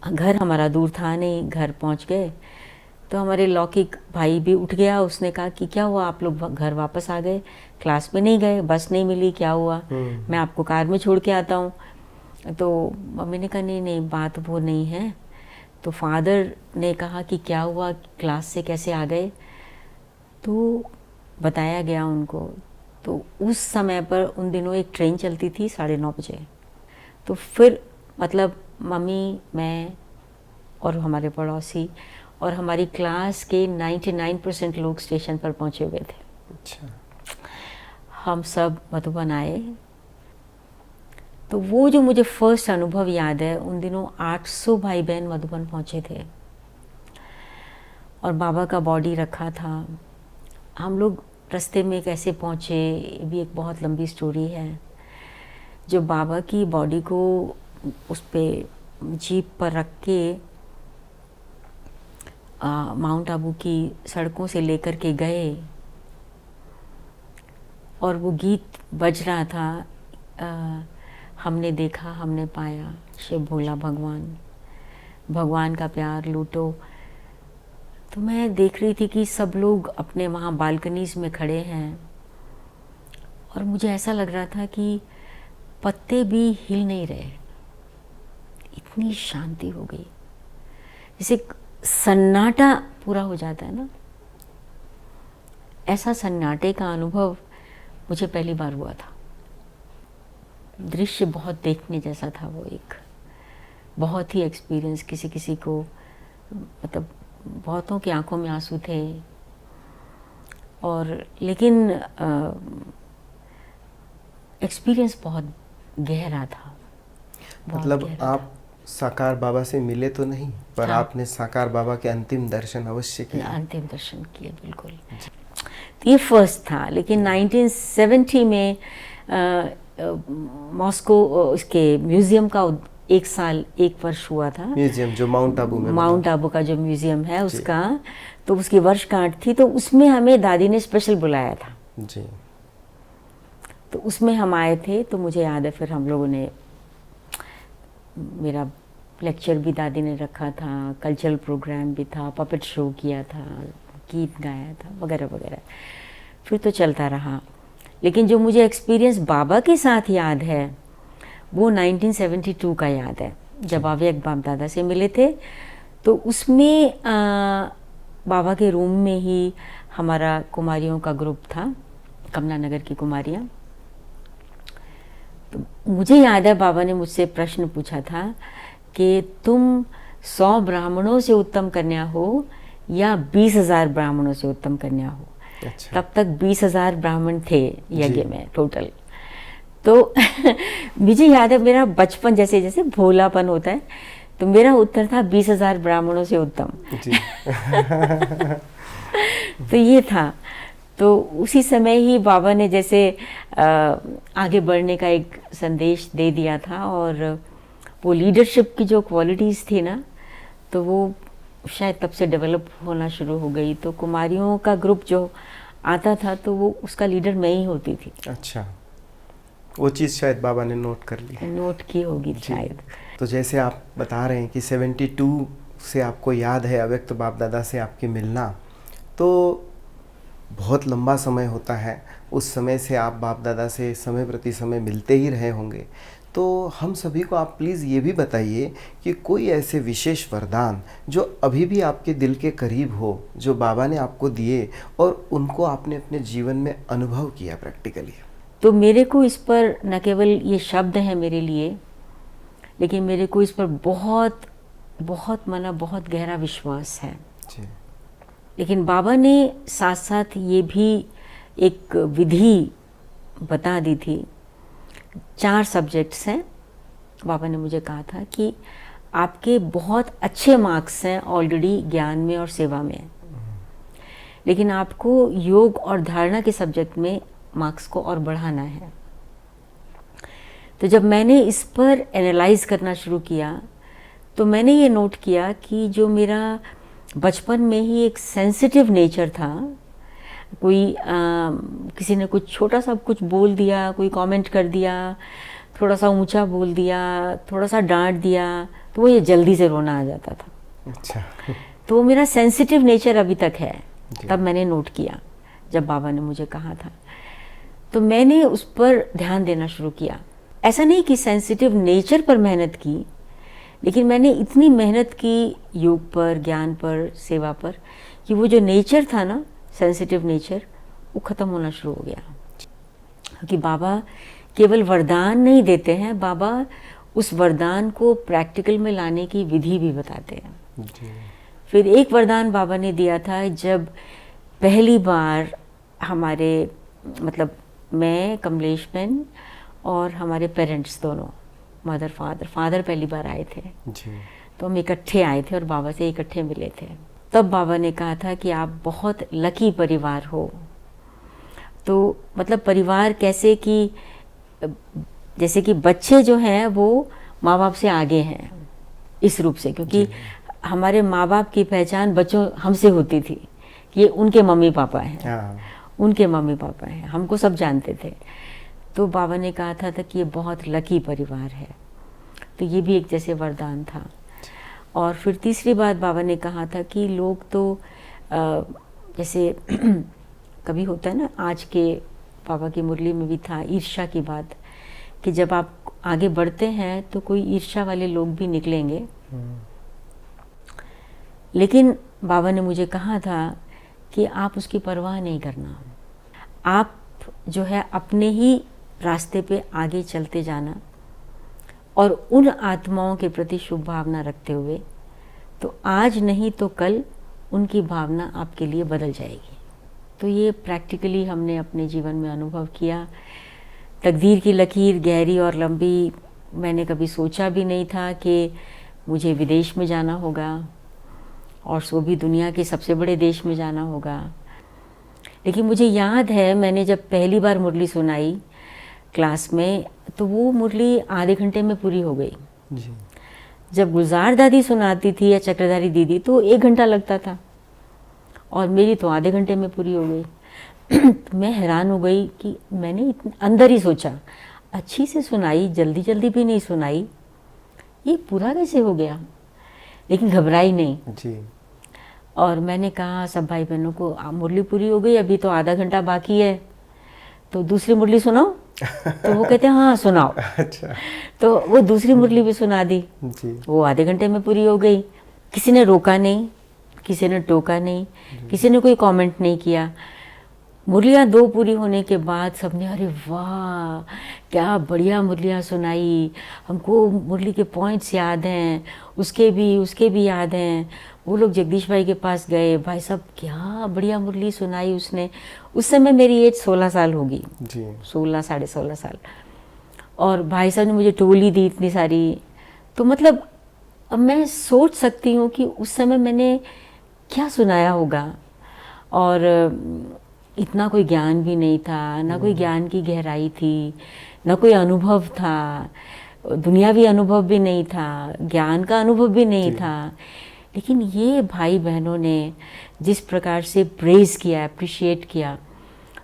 घर हमारा दूर था नहीं, घर पहुंच गए तो हमारे लौकिक भाई भी उठ गया। उसने कहा कि क्या हुआ, आप लोग घर वापस आ गए, क्लास में नहीं गए, बस नहीं मिली, क्या हुआ, मैं आपको कार में छोड़ के आता हूँ। तो मम्मी ने कहा नहीं नहीं, बात वो नहीं है। तो फादर ने कहा कि क्या हुआ, क्लास से कैसे आ गए। तो बताया गया उनको। तो उस समय पर उन दिनों एक ट्रेन चलती थी 9:30 बजे। तो फिर मतलब मम्मी, मैं और हमारे पड़ोसी और हमारी क्लास के 99% लोग स्टेशन पर पहुंचे हुए थे। अच्छा। हम सब मधुबन आए। तो वो जो मुझे फर्स्ट अनुभव याद है, उन दिनों 800 भाई बहन मधुबन पहुंचे थे और बाबा का बॉडी रखा था। हम लोग रास्ते में कैसे पहुंचे, ये भी एक बहुत लंबी स्टोरी है। जो बाबा की बॉडी को उस पे जीप पर रख के माउंट आबू की सड़कों से लेकर के गए और वो गीत बज रहा था, हमने देखा हमने पाया, शिव भोला भगवान, भगवान का प्यार लूटो। तो मैं देख रही थी कि सब लोग अपने वहाँ बालकनीज में खड़े हैं और मुझे ऐसा लग रहा था कि पत्ते भी हिल नहीं रहे, इतनी शांति हो गई, जैसे सन्नाटा पूरा हो जाता है ना। ऐसा सन्नाटे का अनुभव मुझे पहली बार हुआ था। दृश्य बहुत देखने जैसा था वो, एक बहुत ही एक्सपीरियंस, किसी किसी को मतलब बहुतों की आंखों में आंसू थे। और लेकिन एक्सपीरियंस बहुत गहरा था। मतलब आप साकार बाबा से मिले तो नहीं, पर हाँ। आपने साकार बाबा के अंतिम दर्शन अवश्य किए। अंतिम दर्शन किए, बिल्कुल। तो ये फर्स्ट था। लेकिन 1970 में मॉस्को उसके म्यूज़ियम का एक वर्ष हुआ था। म्यूजियम जो माउंट आबू में, माउंट आबू का जो म्यूज़ियम है उसका, तो उसकी वर्षगांठ थी। तो उसमें हमें दादी ने स्पेशल बुलाया था जी। तो उसमें हम आए थे। तो मुझे याद है फिर हम लोगों ने, मेरा लेक्चर भी दादी ने रखा था, कल्चरल प्रोग्राम भी था, पपेट शो किया था, गीत गाया था वगैरह वगैरह। फिर तो चलता रहा। लेकिन जो मुझे एक्सपीरियंस बाबा के साथ याद है वो 1972 का याद है, जब अव्यक्त बाप दादा से मिले थे। तो उसमें बाबा के रूम में ही हमारा कुमारियों का ग्रुप था, कमला नगर की कुमारियाँ। तो मुझे याद है बाबा ने मुझसे प्रश्न पूछा था कि तुम 100 ब्राह्मणों से उत्तम कन्या हो या 20,000 ब्राह्मणों से उत्तम कन्या हो। अच्छा। तब तक 20,000 ब्राह्मण थे यज्ञ में टोटल। तो मुझे याद है मेरा बचपन, जैसे जैसे भोलापन होता है, तो मेरा उत्तर था 20,000 ब्राह्मणों से उत्तम। जी। तो ये था। तो उसी समय ही बाबा ने जैसे आगे बढ़ने का एक संदेश दे दिया था। और वो लीडरशिप की जो क्वालिटीज़ थी ना, तो वो शायद तब से डेवलप होना शुरू हो गई। तो कुमारियों का ग्रुप जो आता था तो वो उसका लीडर मैं ही होती थी। अच्छा, वो चीज़ शायद बाबा ने नोट कर ली, नोट की होगी शायद। तो जैसे आप बता रहे हैं कि 72 से आपको याद है अव्यक्त बाप दादा से आपके मिलना, तो बहुत लंबा समय होता है। उस समय से आप बाप दादा से समय प्रति समय मिलते ही रहे होंगे। तो हम सभी को आप प्लीज़ ये भी बताइए कि कोई ऐसे विशेष वरदान जो अभी भी आपके दिल के करीब हो, जो बाबा ने आपको दिए और उनको आपने अपने जीवन में अनुभव किया प्रैक्टिकली। तो मेरे को इस पर न केवल ये शब्द हैं मेरे लिए, लेकिन मेरे को इस पर बहुत बहुत बहुत गहरा विश्वास है। जी। लेकिन बाबा ने साथ साथ ये भी एक विधि बता दी थी। 4 सब्जेक्ट्स हैं। बाबा ने मुझे कहा था कि आपके बहुत अच्छे मार्क्स हैं ऑलरेडी ज्ञान में और सेवा में, लेकिन आपको योग और धारणा के सब्जेक्ट में मार्क्स को और बढ़ाना है। तो जब मैंने इस पर एनालाइज करना शुरू किया तो मैंने ये नोट किया कि जो मेरा बचपन में ही एक सेंसिटिव नेचर था, कोई किसी ने कुछ छोटा सा कुछ बोल दिया, कोई कमेंट कर दिया, थोड़ा सा ऊंचा बोल दिया, थोड़ा सा डांट दिया, तो वो ये जल्दी से रोना आ जाता था। अच्छा। तो वो मेरा सेंसिटिव नेचर अभी तक है। तब मैंने नोट किया जब बाबा ने मुझे कहा था, तो मैंने उस पर ध्यान देना शुरू किया। ऐसा नहीं कि सेंसिटिव नेचर पर मेहनत की, लेकिन मैंने इतनी मेहनत की योग पर, ज्ञान पर, सेवा पर, कि वो जो नेचर था ना, सेंसिटिव नेचर, वो ख़त्म होना शुरू हो गया। क्योंकि बाबा केवल वरदान नहीं देते हैं, बाबा उस वरदान को प्रैक्टिकल में लाने की विधि भी बताते हैं। जी। फिर एक वरदान बाबा ने दिया था जब पहली बार हमारे, मतलब मैं, कमलेश बहन और हमारे पेरेंट्स दोनों, मदर फादर पहली बार आए थे। जी। तो हम इकट्ठे आए थे और बाबा से इकट्ठे मिले थे। तब बाबा ने कहा था कि आप बहुत लकी परिवार हो। तो मतलब परिवार कैसे कि जैसे कि बच्चे जो हैं वो माँ बाप से आगे हैं इस रूप से, क्योंकि हमारे माँ बाप की पहचान बच्चों हमसे होती थी, ये उनके मम्मी पापा हैं, उनके मम्मी पापा हैं, हमको सब जानते थे। तो बाबा ने कहा था कि ये बहुत लकी परिवार है। तो ये भी एक जैसे वरदान था। और फिर तीसरी बात बाबा ने कहा था कि लोग तो जैसे कभी होता है ना, आज के बाबा की मुरली में भी था ईर्ष्या की बात, कि जब आप आगे बढ़ते हैं तो कोई ईर्ष्या वाले लोग भी निकलेंगे। लेकिन बाबा ने मुझे कहा था कि आप उसकी परवाह नहीं करना, आप जो है अपने ही रास्ते पे आगे चलते जाना, और उन आत्माओं के प्रति शुभ भावना रखते हुए, तो आज नहीं तो कल उनकी भावना आपके लिए बदल जाएगी। तो ये प्रैक्टिकली हमने अपने जीवन में अनुभव किया। तकदीर की लकीर गहरी और लंबी, मैंने कभी सोचा भी नहीं था कि मुझे विदेश में जाना होगा, और सो भी दुनिया के सबसे बड़े देश में जाना होगा। लेकिन मुझे याद है मैंने जब पहली बार मुरली सुनाई क्लास में, तो वो मुरली आधे घंटे में पूरी हो गई। जी। जब गुलजार दादी सुनाती थी या चक्रधारी दीदी तो 1 घंटा लगता था, और मेरी तो आधे घंटे में पूरी हो गई। तो मैं हैरान हो गई कि मैंने अंदर ही सोचा, अच्छी से सुनाई, जल्दी जल्दी भी नहीं सुनाई, ये पूरा कैसे हो गया। लेकिन घबराई नहीं। जी। और मैंने कहा सब भाई बहनों को, मुरली पूरी हो गई, अभी तो आधा घंटा बाकी है, तो दूसरी मुरली सुनाओ। तो वो कहते हैं हाँ सुनाओ। अच्छा। तो वो दूसरी मुरली भी सुना दी। जी। वो आधे घंटे में पूरी हो गई। किसी ने रोका नहीं, किसी ने टोका नहीं, किसी ने कोई कमेंट नहीं किया। मुरलियाँ 2 पूरी होने के बाद सबने अरे वाह क्या बढ़िया मुरलियाँ सुनाई, हमको मुरली के पॉइंट्स याद हैं, उसके भी याद हैं। वो लोग जगदीश भाई के पास गए, भाई साहब क्या बढ़िया मुरली सुनाई उसने। उस समय मेरी एज 16 साल होगी जी। 16 साढ़े 16 साल। और भाई साहब ने मुझे टोली दी इतनी सारी। तो मतलब अब मैं सोच सकती हूँ कि उस समय मैंने क्या सुनाया होगा। और इतना कोई ज्ञान भी नहीं था, ना कोई ज्ञान की गहराई थी, ना कोई अनुभव था, दुनियावी अनुभव भी नहीं था, ज्ञान का अनुभव भी नहीं था। लेकिन ये भाई बहनों ने जिस प्रकार से प्रेज़ किया, अप्रिशिएट किया,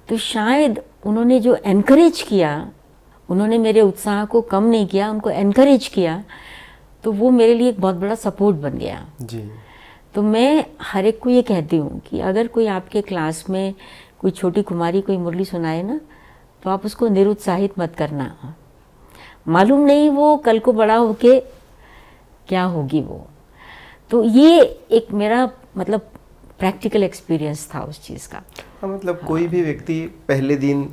तो शायद उन्होंने जो एनकरेज किया, उन्होंने मेरे उत्साह को कम नहीं किया, उनको एनकरेज किया, तो वो मेरे लिए एक बहुत बड़ा सपोर्ट बन गया। जी। तो मैं हर एक को ये कहती हूँ कि अगर कोई आपके क्लास में कोई छोटी कुमारी कोई मुरली सुनाए ना, तो आप उसको निरुत्साहित मत करना। मालूम नहीं वो कल को बड़ा होके क्या होगी वो। तो ये एक मेरा मतलब प्रैक्टिकल एक्सपीरियंस था उस चीज़ का। हाँ, मतलब कोई भी व्यक्ति पहले दिन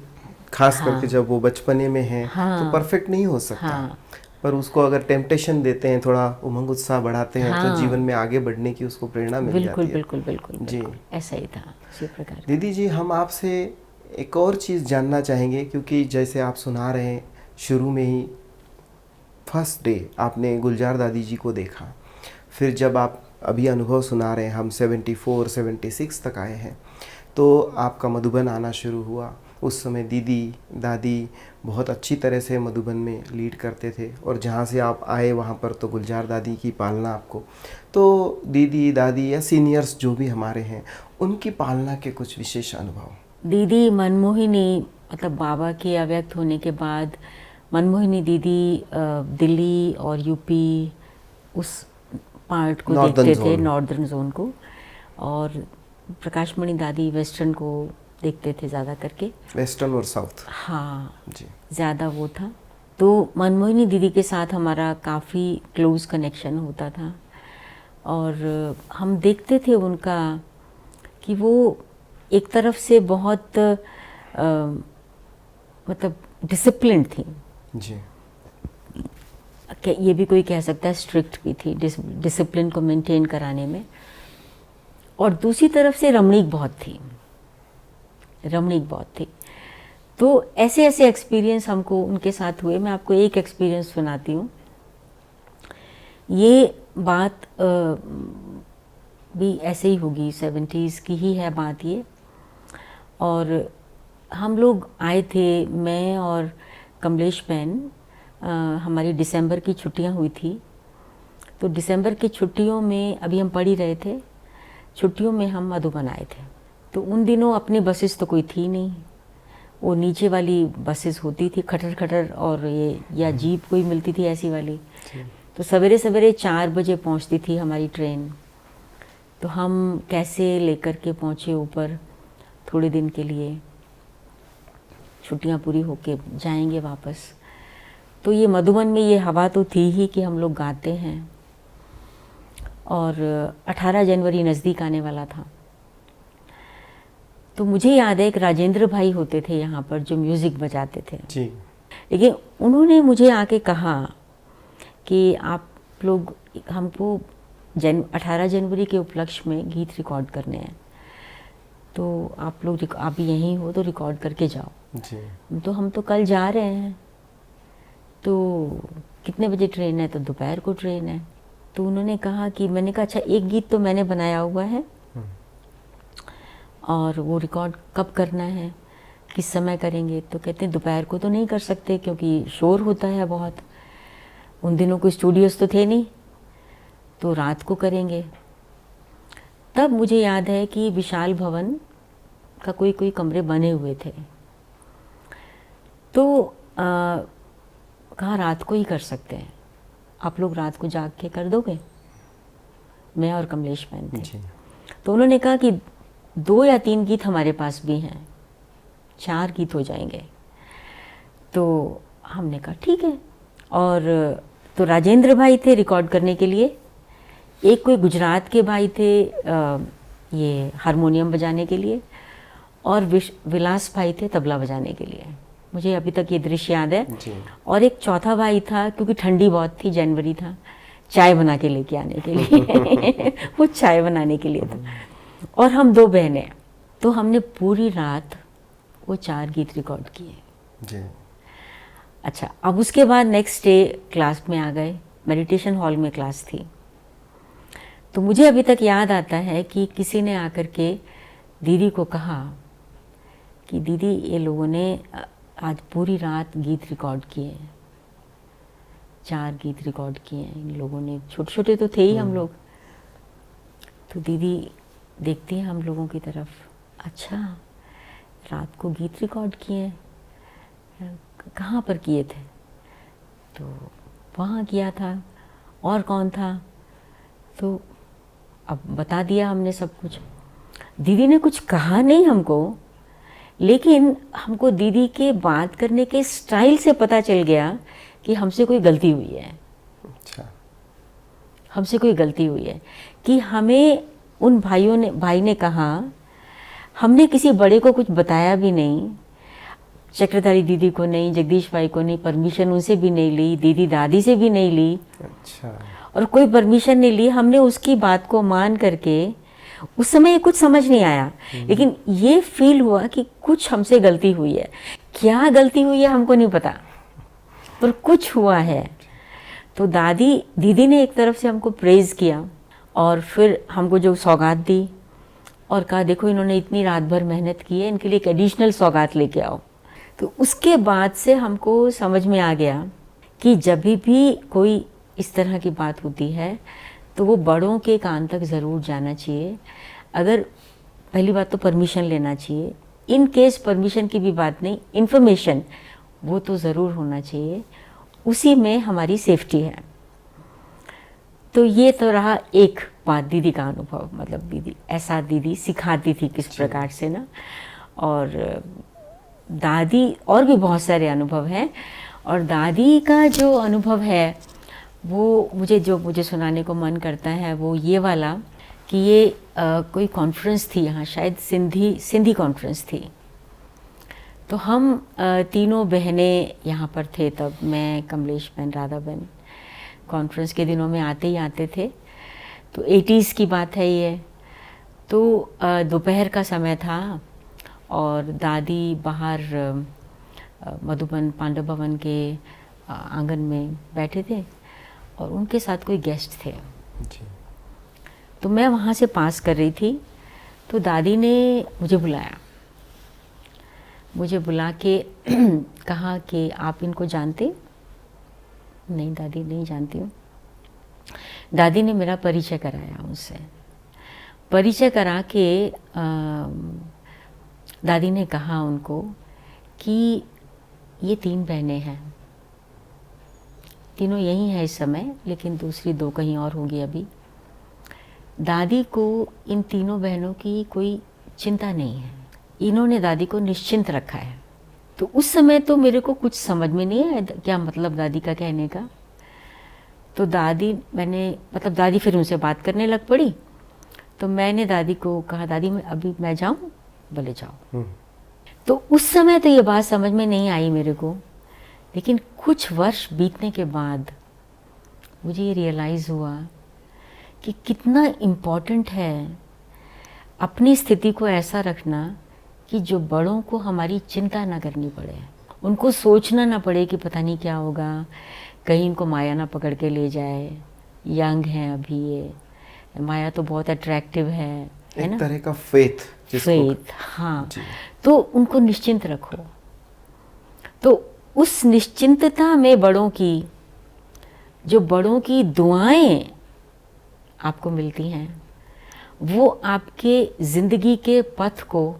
खास करके जब वो बचपने में है तो परफेक्ट नहीं हो सकता। पर उसको अगर टेम्पटेशन देते हैं, थोड़ा उमंग उत्साह बढ़ाते हैं, तो जीवन में आगे बढ़ने की उसको प्रेरणा मिल जाती है। बिल्कुल बिल्कुल जी, ऐसा ही था इसी प्रकार। दीदी जी, हम आपसे एक और चीज़ जानना चाहेंगे, क्योंकि जैसे आप सुना रहे हैं शुरू में ही फर्स्ट डे आपने गुलजार दादी जी को देखा, फिर जब आप अभी अनुभव सुना रहे हैं, हम 74 76 तक आए हैं, तो आपका मधुबन आना शुरू हुआ। उस समय दीदी दादी बहुत अच्छी तरह से मधुबन में लीड करते थे, और जहाँ से आप आए वहाँ पर तो गुलजार दादी की पालना आपको, तो दीदी दादी या सीनियर्स जो भी हमारे हैं, उनकी पालना के कुछ विशेष अनुभव। दीदी मनमोहिनी, मतलब बाबा के अव्यक्त होने के बाद मनमोहिनी दीदी दिल्ली और यूपी उस पार्ट को देखते थे, नॉर्दर्न जोन को, और प्रकाशमणि दादी वेस्टर्न को देखते थे ज़्यादा करके, वेस्टर्न और साउथ। हाँ जी, ज़्यादा वो था। तो मनमोहिनी दीदी के साथ हमारा काफ़ी क्लोज कनेक्शन होता था, और हम देखते थे उनका कि वो एक तरफ से बहुत मतलब डिसिप्लिन थी जी, ये भी कोई कह सकता है स्ट्रिक्ट भी थी डिसिप्लिन को मेंटेन कराने में, और दूसरी तरफ से रमणीक बहुत थी। तो ऐसे ऐसे एक्सपीरियंस हमको उनके साथ हुए। मैं आपको एक एक्सपीरियंस सुनाती हूँ। ये बात भी ऐसे ही होगी, 70s की ही है बात ये। और हम लोग आए थे, मैं और कमलेश बहन, हमारी दिसंबर की छुट्टियां हुई थी। तो दिसंबर की छुट्टियों में अभी हम पढ़ ही रहे थे, छुट्टियों में हम मधुबन आए थे। तो उन दिनों अपनी बसेस तो कोई थी नहीं, वो नीचे वाली बसेस होती थी खटर खटर, और ये या जीप कोई मिलती थी ऐसी वाली। तो सवेरे सवेरे 4 बजे पहुंचती थी हमारी ट्रेन। तो हम कैसे लेकर के पहुंचे ऊपर थोड़े दिन के लिए, छुट्टियां पूरी होके जाएंगे वापस। तो ये मधुबन में ये हवा तो थी ही कि हम लोग गाते हैं, और 18 जनवरी नज़दीक आने वाला था। तो मुझे याद है एक राजेंद्र भाई होते थे यहाँ पर जो म्यूज़िक बजाते थे जी। लेकिन उन्होंने मुझे आके कहा कि आप लोग हमको 18 जनवरी के उपलक्ष्य में गीत रिकॉर्ड करने हैं, तो आप लोग आप यहीं हो तो रिकॉर्ड करके जाओ जी। तो हम तो कल जा रहे हैं, तो कितने बजे ट्रेन है? तो दोपहर को ट्रेन है। तो उन्होंने कहा कि, मैंने कहा अच्छा एक गीत तो मैंने बनाया हुआ है और वो रिकॉर्ड कब करना है, किस समय करेंगे? तो कहते हैं दोपहर को तो नहीं कर सकते क्योंकि शोर होता है बहुत, उन दिनों कोई स्टूडियोज तो थे नहीं, तो रात को करेंगे। तब मुझे याद है कि विशाल भवन का कोई कमरे बने हुए थे, तो कहा रात को ही कर सकते हैं, आप लोग रात को जाग के कर दोगे? मैं और कमलेश बहन थे। तो उन्होंने कहा कि 2 या 3 गीत हमारे पास भी हैं, 4 गीत हो जाएंगे। तो हमने कहा ठीक है। और तो राजेंद्र भाई थे रिकॉर्ड करने के लिए, एक कोई गुजरात के भाई थे ये हारमोनियम बजाने के लिए, और विलास भाई थे तबला बजाने के लिए। मुझे अभी तक ये दृश्य याद है। और एक चौथा भाई था, क्योंकि ठंडी बहुत थी, जनवरी था, चाय बना के लेके आने के लिए वो चाय बनाने के लिए था। और हम 2 बहनें, तो हमने पूरी रात वो 4 गीत रिकॉर्ड किए। अच्छा, अब उसके बाद नेक्स्ट डे क्लास में आ गए, मेडिटेशन हॉल में क्लास थी। तो मुझे अभी तक याद आता है कि किसी ने आकर के दीदी को कहा कि दीदी ये लोगों ने आज पूरी रात गीत रिकॉर्ड किए, 4 गीत रिकॉर्ड किए हैं इन लोगों ने, छोटे छोटे तो थे ही हम लोग। तो दीदी देखती हैं हम लोगों की तरफ, अच्छा रात को गीत रिकॉर्ड किए, कहाँ पर किए थे? तो वहाँ किया था। और कौन था? तो अब बता दिया हमने सब कुछ। दीदी ने कुछ कहा नहीं हमको, लेकिन हमको दीदी के बात करने के स्टाइल से पता चल गया कि हमसे कोई गलती हुई है। अच्छा, हमसे कोई गलती हुई है कि हमें उन भाई ने कहा, हमने किसी बड़े को कुछ बताया भी नहीं, चक्रधारी दीदी को नहीं, जगदीश भाई को नहीं, परमिशन उनसे भी नहीं ली, दीदी दादी से भी नहीं ली। अच्छा। और कोई परमिशन नहीं ली, हमने उसकी बात को मान करके, उस समय कुछ समझ नहीं आया, लेकिन ये फील हुआ कि कुछ हमसे गलती हुई है। क्या गलती हुई है हमको नहीं पता, पर कुछ हुआ है। तो दीदी ने एक तरफ से हमको प्रेज़ किया और फिर हमको जो सौगात दी और कहा देखो इन्होंने इतनी रात भर मेहनत की है, इनके लिए एक एडिशनल सौगात लेके आओ। तो उसके बाद से हमको समझ में आ गया कि जब भी कोई इस तरह की बात होती है तो वो बड़ों के कान तक ज़रूर जाना चाहिए। अगर पहली बात तो परमिशन लेना चाहिए, इन केस परमिशन की भी बात नहीं, इन्फॉर्मेशन वो तो ज़रूर होना चाहिए, उसी में हमारी सेफ्टी है। तो ये तो रहा एक बात दीदी का अनुभव, मतलब दीदी सिखाती थी किस प्रकार से ना। और दादी और भी बहुत सारे अनुभव हैं, और दादी का जो अनुभव है वो मुझे सुनाने को मन करता है वो ये वाला कि ये कोई कॉन्फ्रेंस थी यहाँ, शायद सिंधी कॉन्फ्रेंस थी। तो हम तीनों बहनें यहाँ पर थे तब, मैं, कमलेश बहन, राधा बहन। कॉन्फ्रेंस के दिनों में आते ही आते थे। तो 80s की बात है ये। तो दोपहर का समय था और दादी बाहर मधुबन पांडव भवन के आंगन में बैठे थे और उनके साथ कोई गेस्ट थे जी। तो मैं वहाँ से पास कर रही थी, तो दादी ने मुझे बुला के कहा कि आप इनको जानते? नहीं दादी, नहीं जानती हूँ। दादी ने मेरा परिचय कराया उनसे। परिचय करा के दादी ने कहा उनको कि ये 3 बहनें हैं, तीनों यही हैं इस समय, लेकिन दूसरी 2 कहीं और होंगी अभी। दादी को इन तीनों बहनों की कोई चिंता नहीं है, इन्होंने दादी को निश्चिंत रखा है। तो उस समय तो मेरे को कुछ समझ में नहीं आया क्या मतलब दादी का कहने का। तो दादी फिर उनसे बात करने लग पड़ी। तो मैंने दादी को कहा दादी मैं जाऊं? बोले जाओ। तो उस समय तो ये बात समझ में नहीं आई मेरे को, लेकिन कुछ वर्ष बीतने के बाद मुझे ये रियलाइज़ हुआ कि कितना इम्पोर्टेंट है अपनी स्थिति को ऐसा रखना कि जो बड़ों को हमारी चिंता ना करनी पड़े, उनको सोचना ना पड़े कि पता नहीं क्या होगा, कहीं इनको माया ना पकड़ के ले जाए, यंग हैं अभी ये, माया तो बहुत अट्रैक्टिव है ना, एक तरह का फेथ। हाँ, तो उनको निश्चिंत रखो। तो उस निश्चिंतता में बड़ों की दुआएं आपको मिलती हैं, वो आपके ज़िंदगी के पथ को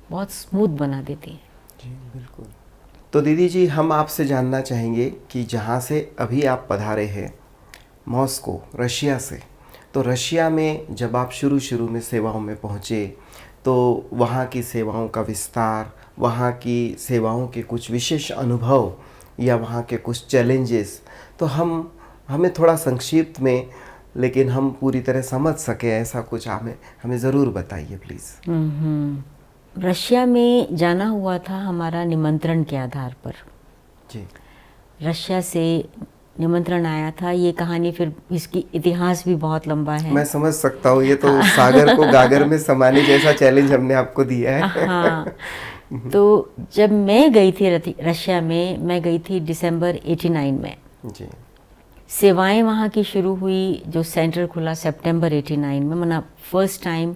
बहुत स्मूथ बना देती है। जी बिल्कुल। तो दीदी जी, हम आपसे जानना चाहेंगे कि जहाँ से अभी आप पधारे हैं, मॉस्को, रशिया से, तो रशिया में जब आप शुरू में सेवाओं में पहुँचे तो वहाँ की सेवाओं का विस्तार, वहाँ की सेवाओं के कुछ विशेष अनुभव या वहाँ के कुछ चैलेंजेस, तो हमें थोड़ा संक्षिप्त में, लेकिन हम पूरी तरह समझ सके ऐसा कुछ हमें ज़रूर बताइए प्लीज़। रशिया में जाना हुआ था हमारा निमंत्रण के आधार पर जी। रशिया से निमंत्रण आया था। ये कहानी फिर इसकी इतिहास भी बहुत लंबा है। मैं समझ सकता हूँ, ये तो सागर को गागर में समाने जैसा चैलेंज हमने आपको दिया है। हाँ, तो जब मैं गई थी रशिया में, मैं गई थी दिसंबर 89 में जी। सेवाएं वहाँ की शुरू हुई, जो सेंटर खुला सितंबर 89 में। मना फर्स्ट टाइम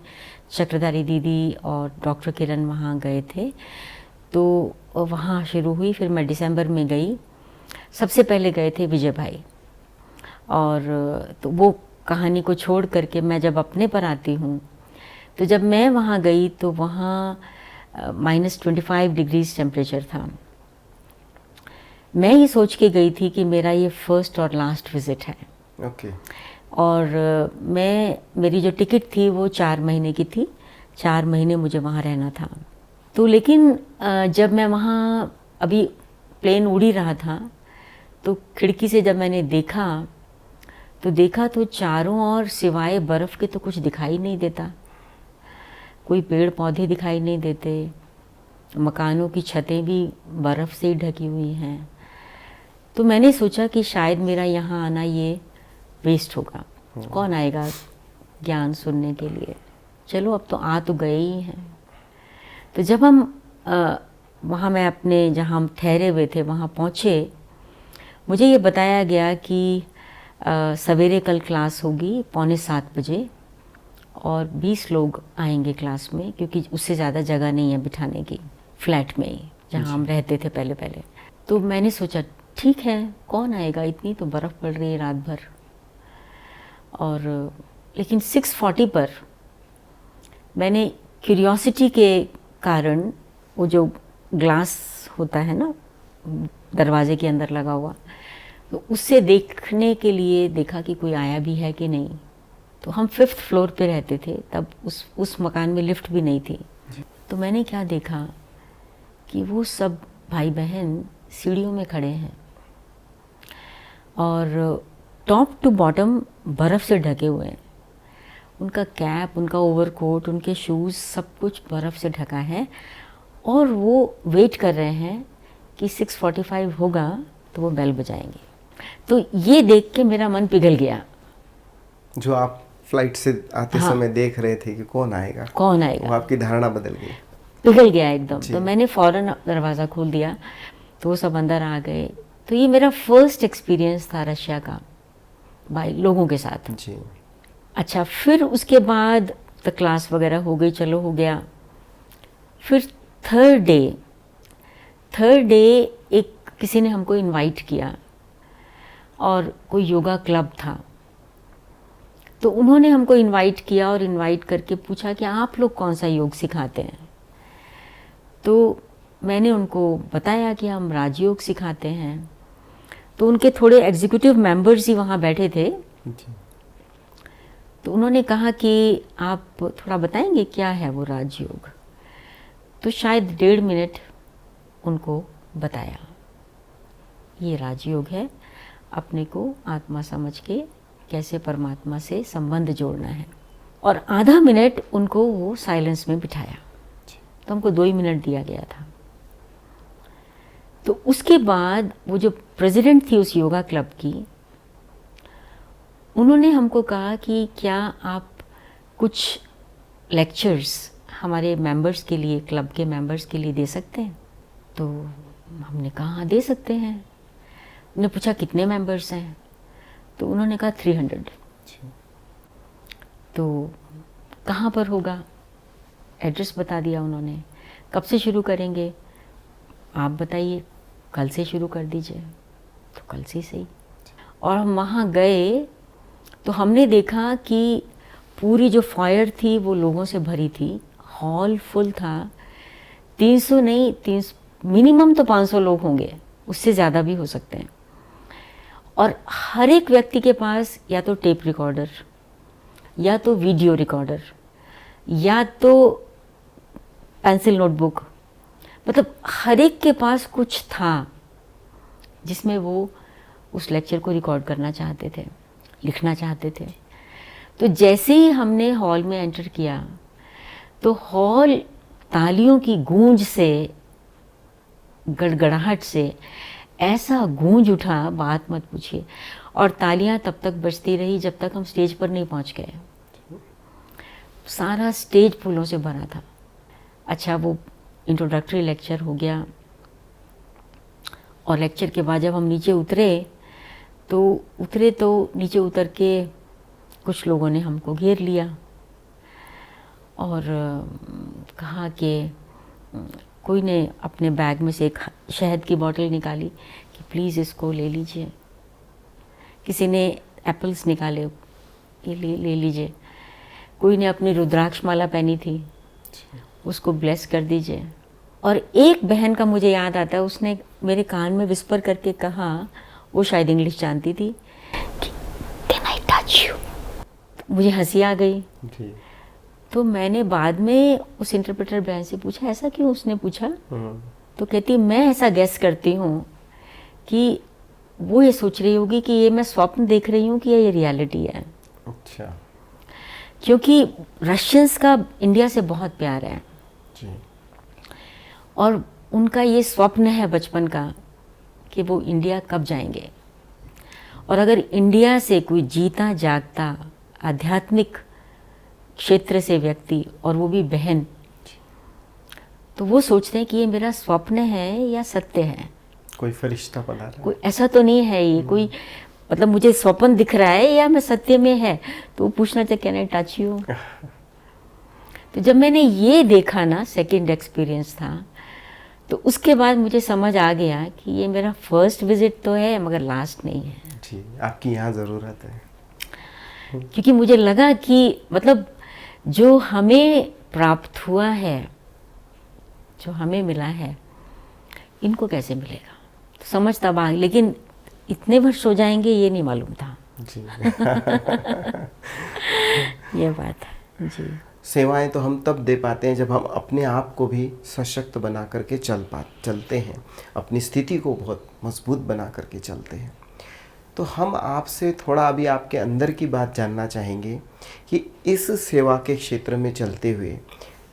चक्रधारी दीदी और डॉक्टर किरण वहाँ गए थे, तो वहाँ शुरू हुई। फिर मैं दिसंबर में गई। सबसे पहले गए थे विजय भाई, और तो वो कहानी को छोड़ करके मैं जब अपने पर आती हूँ, तो जब मैं वहाँ गई तो वहाँ -25 डिग्रीज टेम्परेचर था। मैं ये सोच के गई थी कि मेरा ये फर्स्ट और लास्ट विज़िट है। ओके। और मेरी जो टिकट थी वो 4 महीने की थी, 4 महीने मुझे वहाँ रहना था। तो लेकिन जब मैं वहाँ अभी प्लेन उड़ ही रहा था, तो खिड़की से जब मैंने देखा तो चारों ओर सिवाय बर्फ़ के तो कुछ दिखाई नहीं देता। कोई पेड़ पौधे दिखाई नहीं देते, मकानों की छतें भी बर्फ़ से ही ढकी हुई हैं। तो मैंने सोचा कि शायद मेरा यहाँ आना ये वेस्ट होगा, कौन आएगा ज्ञान सुनने के लिए। चलो अब तो आ तो गए ही हैं। तो जब हम वहाँ मैं अपने जहाँ हम ठहरे हुए थे वहाँ पहुँचे, मुझे ये बताया गया कि सवेरे कल क्लास होगी 6:45 बजे और 20 लोग आएंगे क्लास में, क्योंकि उससे ज़्यादा जगह नहीं है बिठाने की फ्लैट में ही, जहाँ हम रहते थे पहले पहले। तो मैंने सोचा ठीक है, कौन आएगा, इतनी तो बर्फ़ पड़ रही है रात भर। और लेकिन 6:40 पर मैंने क्यूरियोसिटी के कारण वो जो ग्लास होता है ना दरवाजे के अंदर लगा हुआ, तो उससे देखने के लिए देखा कि कोई आया भी है कि नहीं। तो हम 5th फ्लोर पे रहते थे तब, उस मकान में लिफ्ट भी नहीं थी। तो मैंने क्या देखा कि वो सब भाई बहन सीढ़ियों में खड़े हैं और टॉप टू बॉटम बर्फ़ से ढके हुए हैं। उनका कैप, उनका ओवरकोट, उनके शूज़, सब कुछ बर्फ़ से ढका है और वो वेट कर रहे हैं कि 6:45 होगा तो वो बेल बजाएंगे। तो ये देख के मेरा मन पिघल गया। जो आप फ्लाइट से आते हाँ। समय देख रहे थे कि कौन आएगा, कौन आएगा, वो आपकी धारणा बदल गई। पिघल गया एकदम। जी। तो मैंने फ़ौरन दरवाज़ा खोल दिया तो वो सब अंदर आ गए। तो ये मेरा फर्स्ट एक्सपीरियंस था रशिया का भाई लोगों के साथ। जी। अच्छा, फिर उसके बाद तो क्लास वगैरह हो गई, चलो हो गया। फिर थर्ड डे एक किसी ने हमको इनवाइट किया और कोई योगा क्लब था, तो उन्होंने हमको इनवाइट किया और इनवाइट करके पूछा कि आप लोग कौन सा योग सिखाते हैं। तो मैंने उनको बताया कि हम राजयोग सिखाते हैं। तो उनके थोड़े एग्जीक्यूटिव मेंबर्स ही वहाँ बैठे थे। जी। तो उन्होंने कहा कि आप थोड़ा बताएंगे क्या है वो राजयोग। तो शायद 1.5 मिनट उनको बताया, ये राजयोग है, अपने को आत्मा समझ के कैसे परमात्मा से संबंध जोड़ना है। और आधा मिनट उनको वो साइलेंस में बिठाया। तो हमको 2 ही मिनट दिया गया था। तो उसके बाद वो जो प्रेसिडेंट थी उस योगा क्लब की, उन्होंने हमको कहा कि क्या आप कुछ लेक्चर्स हमारे मेंबर्स के लिए, क्लब के मेंबर्स के लिए दे सकते हैं। तो हमने कहा हाँ दे सकते हैं। उन्होंने पूछा कितने मेंबर्स हैं, तो उन्होंने कहा 300। तो कहाँ पर होगा, एड्रेस बता दिया उन्होंने। कब से शुरू करेंगे आप बताइए, कल से शुरू कर दीजिए। तो कल से सही। और हम वहाँ गए तो हमने देखा कि पूरी जो फायर थी वो लोगों से भरी थी, हॉल फुल था। 300 नहीं, 300 मिनिमम तो 500 लोग होंगे, उससे ज़्यादा भी हो सकते हैं। और हर एक व्यक्ति के पास या तो टेप रिकॉर्डर, या तो वीडियो रिकॉर्डर, या तो पेंसिल नोटबुक, मतलब हर एक के पास कुछ था जिसमें वो उस लेक्चर को रिकॉर्ड करना चाहते थे, लिखना चाहते थे। तो जैसे ही हमने हॉल में एंटर किया तो हॉल तालियों की गूंज से, गड़गड़ाहट से ऐसा गूंज उठा, बात मत पूछिए। और तालियां तब तक बजती रही जब तक हम स्टेज पर नहीं पहुंच गए। सारा स्टेज फूलों से भरा था। अच्छा, वो इंट्रोडक्टरी लेक्चर हो गया और लेक्चर के बाद जब हम नीचे उतरे तो नीचे उतर के कुछ लोगों ने हमको घेर लिया और कहा कि कोई ने अपने बैग में से एक शहद की बोतल निकाली कि प्लीज़ इसको ले लीजिए। किसी ने एप्पल्स निकाले, ये ले लीजिए। कोई ने अपनी रुद्राक्ष माला पहनी थी, उसको ब्लेस कर दीजिए। और एक बहन का मुझे याद आता है, उसने मेरे कान में विस्पर करके कहा, वो शायद इंग्लिश जानती थी, कि कैन आई टच यू। मुझे हंसी आ गई। जी। तो मैंने बाद में उस इंटरप्रेटर बहन से पूछा ऐसा क्यों उसने पूछा। तो कहती मैं ऐसा गेस करती हूँ कि वो ये सोच रही होगी कि ये मैं स्वप्न देख रही हूँ कि ये रियलिटी है। अच्छा। क्योंकि रशियंस का इंडिया से बहुत प्यार है जी। और उनका ये स्वप्न है बचपन का कि वो इंडिया कब जाएंगे। और अगर इंडिया से कोई जीता जागता आध्यात्मिक क्षेत्र से व्यक्ति, और वो भी बहन, तो वो सोचते हैं कि ये मेरा स्वप्न है या सत्य है। कोई फरिश्ता पधारा। कोई ऐसा तो नहीं है ये कोई मतलब मुझे स्वप्न दिख रहा है या मैं सत्य में है, तो वो पूछना चाहिए कैन आई टच यू। तो जब मैंने ये देखा ना, सेकंड एक्सपीरियंस था, तो उसके बाद मुझे समझ आ गया कि ये मेरा फर्स्ट विजिट तो है मगर लास्ट नहीं है। जी, आपकी यहाँ ज़रूरत है। क्योंकि मुझे लगा कि मतलब जो हमें प्राप्त हुआ है, जो हमें मिला है, इनको कैसे मिलेगा, तो समझ तब आ गई। लेकिन इतने वर्ष हो जाएंगे ये नहीं मालूम था। जी। ये बात है जी। सेवाएं तो हम तब दे पाते हैं जब हम अपने आप को भी सशक्त बना करके चलते हैं, अपनी स्थिति को बहुत मजबूत बना करके चलते हैं। तो हम आपसे थोड़ा अभी आपके अंदर की बात जानना चाहेंगे कि इस सेवा के क्षेत्र में चलते हुए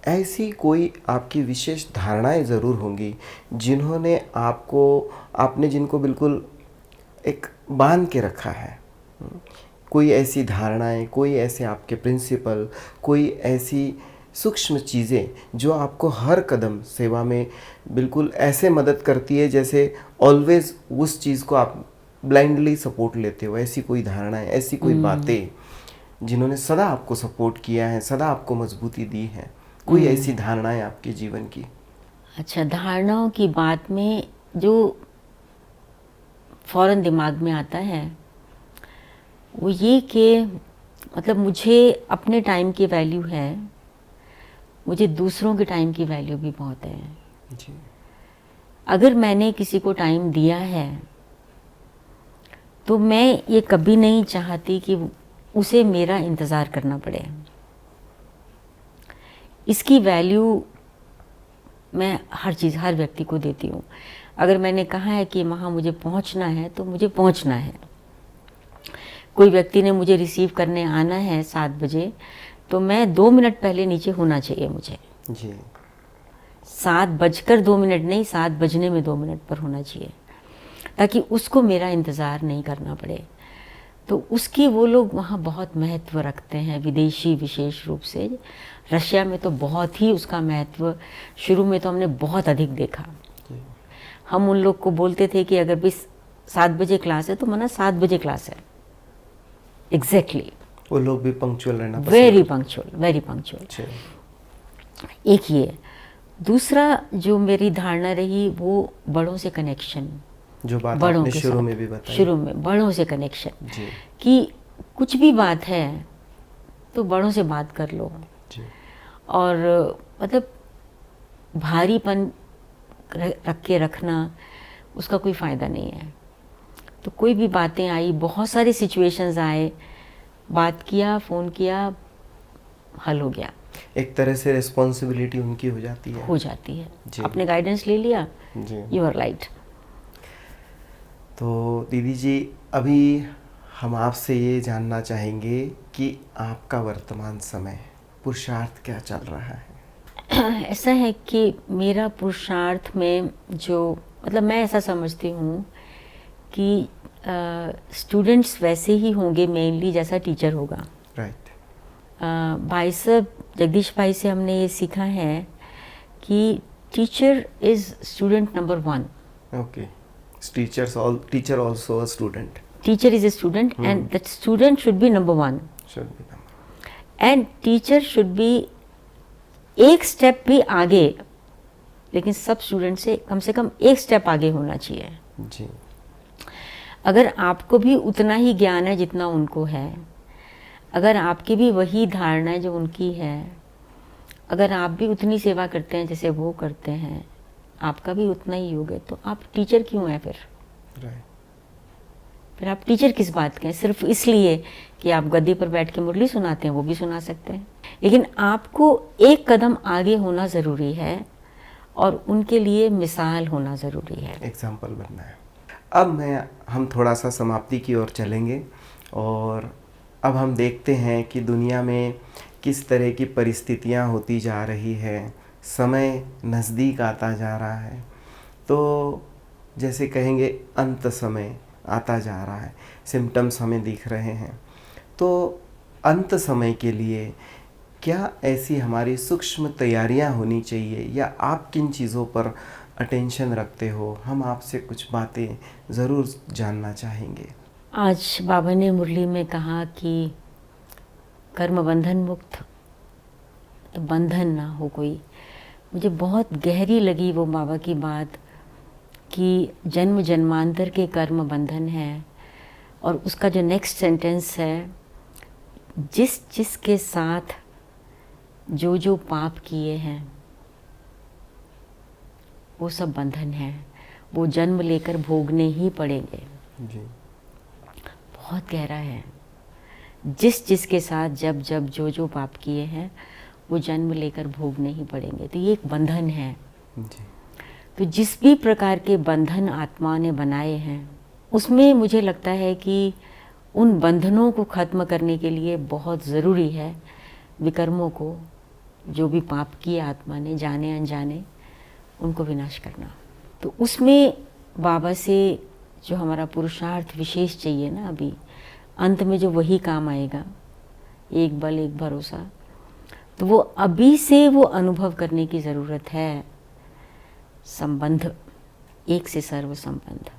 ऐसी कोई आपकी विशेष धारणाएं ज़रूर होंगी जिन्होंने आपने जिनको बिल्कुल एक बांध के रखा है। कोई ऐसी धारणाएं, कोई ऐसे आपके प्रिंसिपल, कोई ऐसी सूक्ष्म चीज़ें जो आपको हर कदम सेवा में बिल्कुल ऐसे मदद करती है जैसे ऑलवेज उस चीज़ को आप ब्लाइंडली सपोर्ट लेते हो। ऐसी कोई धारणाएं, ऐसी कोई बातें जिन्होंने सदा आपको सपोर्ट किया है, सदा आपको मजबूती दी है, कोई ऐसी धारणाएं आपके जीवन की? अच्छा, धारणाओं की बात में जो फौरन दिमाग में आता है वो ये कि मतलब मुझे अपने टाइम की वैल्यू है, मुझे दूसरों के टाइम की वैल्यू भी बहुत है। जी। अगर मैंने किसी को टाइम दिया है तो मैं ये कभी नहीं चाहती कि उसे मेरा इंतज़ार करना पड़े। इसकी वैल्यू मैं हर चीज़, हर व्यक्ति को देती हूँ। अगर मैंने कहा है कि वहाँ मुझे पहुँचना है तो मुझे पहुँचना है। कोई व्यक्ति ने मुझे रिसीव करने आना है 7 बजे, तो मैं 2 मिनट पहले नीचे होना चाहिए मुझे। जी। 7:02 नहीं, 7 बजने में 2 मिनट पर होना चाहिए, ताकि उसको मेरा इंतज़ार नहीं करना पड़े। तो उसकी वो लोग वहाँ बहुत महत्व रखते हैं, विदेशी विशेष रूप से। रशिया में तो बहुत ही उसका महत्व शुरू में तो हमने बहुत अधिक देखा। हम उन लोग को बोलते थे कि अगर भी 7 बजे क्लास है तो माना 7 बजे क्लास है एग्जैक्टली। वो लोग भी पंक्चुअल रहना वेरी पंक्चुअल, वेरी पंक्चुअल। एक ये। दूसरा जो मेरी धारणा रही वो बड़ों से कनेक्शन, जो बात बड़ों आपने के शुरू साथ, में भी बताई, शुरू में बड़ों से कनेक्शन, जी। कि कुछ भी बात है तो बड़ों से बात कर लो। जी। और मतलब भारीपन रख के रखना, उसका कोई फ़ायदा नहीं है। तो कोई भी बातें आई, बहुत सारी सिचुएशंस आए, बात किया, फ़ोन किया, हल हो गया। एक तरह से रिस्पॉन्सिबिलिटी उनकी हो जाती है। हो जाती है। जी। आपने गाइडेंस ले लिया, जी। You are right. तो दीदी जी, अभी हम आपसे ये जानना चाहेंगे कि आपका वर्तमान समय पुरुषार्थ क्या चल रहा है? ऐसा है कि मेरा पुरुषार्थ में जो मतलब मैं ऐसा समझती हूँ कि स्टूडेंट्स वैसे ही होंगे मेनली जैसा टीचर होगा। राइट। भाई साहब जगदीश भाई से हमने ये सीखा है कि teacher is student number 1। Okay. Teacher also a student. Teacher is a student and that student should be number 1 and teacher should be एक स्टेप भी आगे, लेकिन सब स्टूडेंट से कम एक स्टेप आगे होना चाहिए। जी। अगर आपको भी उतना ही ज्ञान है जितना उनको है, अगर आपकी भी वही धारणा है जो उनकी है, अगर आप भी उतनी सेवा करते हैं जैसे वो करते हैं, आपका भी उतना ही योग है, तो आप टीचर क्यों हैं फिर? राइट। फिर आप टीचर किस बात के हैं? सिर्फ इसलिए कि आप गद्दी पर बैठ के मुरली सुनाते हैं, वो भी सुना सकते हैं, लेकिन आपको एक कदम आगे होना ज़रूरी है और उनके लिए मिसाल होना ज़रूरी है, एग्जाम्पल बनना है। अब हम थोड़ा सा समाप्ति की ओर चलेंगे और अब हम देखते हैं कि दुनिया में किस तरह की परिस्थितियां होती जा रही है, समय नज़दीक आता जा रहा है। तो जैसे कहेंगे अंत समय आता जा रहा है, सिम्टम्स हमें दिख रहे हैं। तो अंत समय के लिए क्या ऐसी हमारी सूक्ष्म तैयारियां होनी चाहिए या आप किन चीज़ों पर अटेंशन रखते हो? हम आपसे कुछ बातें ज़रूर जानना चाहेंगे। आज बाबा ने मुरली में कहा कि कर्म बंधन मुक्त, तो बंधन ना हो कोई। मुझे बहुत गहरी लगी वो बाबा की बात कि जन्म जन्मांतर के कर्म बंधन है। और उसका जो नेक्स्ट सेंटेंस है, जिसके साथ जो पाप किए हैं वो सब बंधन है, वो जन्म लेकर भोगने ही पड़ेंगे। जी। बहुत गहरा है। जिसके साथ जब जो पाप किए हैं वो जन्म लेकर भोगने ही पड़ेंगे, तो ये एक बंधन है। जी। तो जिस भी प्रकार के बंधन आत्मा ने बनाए हैं उसमें मुझे लगता है कि उन बंधनों को ख़त्म करने के लिए बहुत ज़रूरी है विकर्मों को, जो भी पाप किए आत्मा ने जाने अनजाने, उनको विनाश करना। तो उसमें बाबा से जो हमारा पुरुषार्थ विशेष चाहिए ना, अभी अंत में जो वही काम आएगा, एक बल एक भरोसा, तो वो अभी से वो अनुभव करने की ज़रूरत है। संबंध, एक से सर्व संबंध,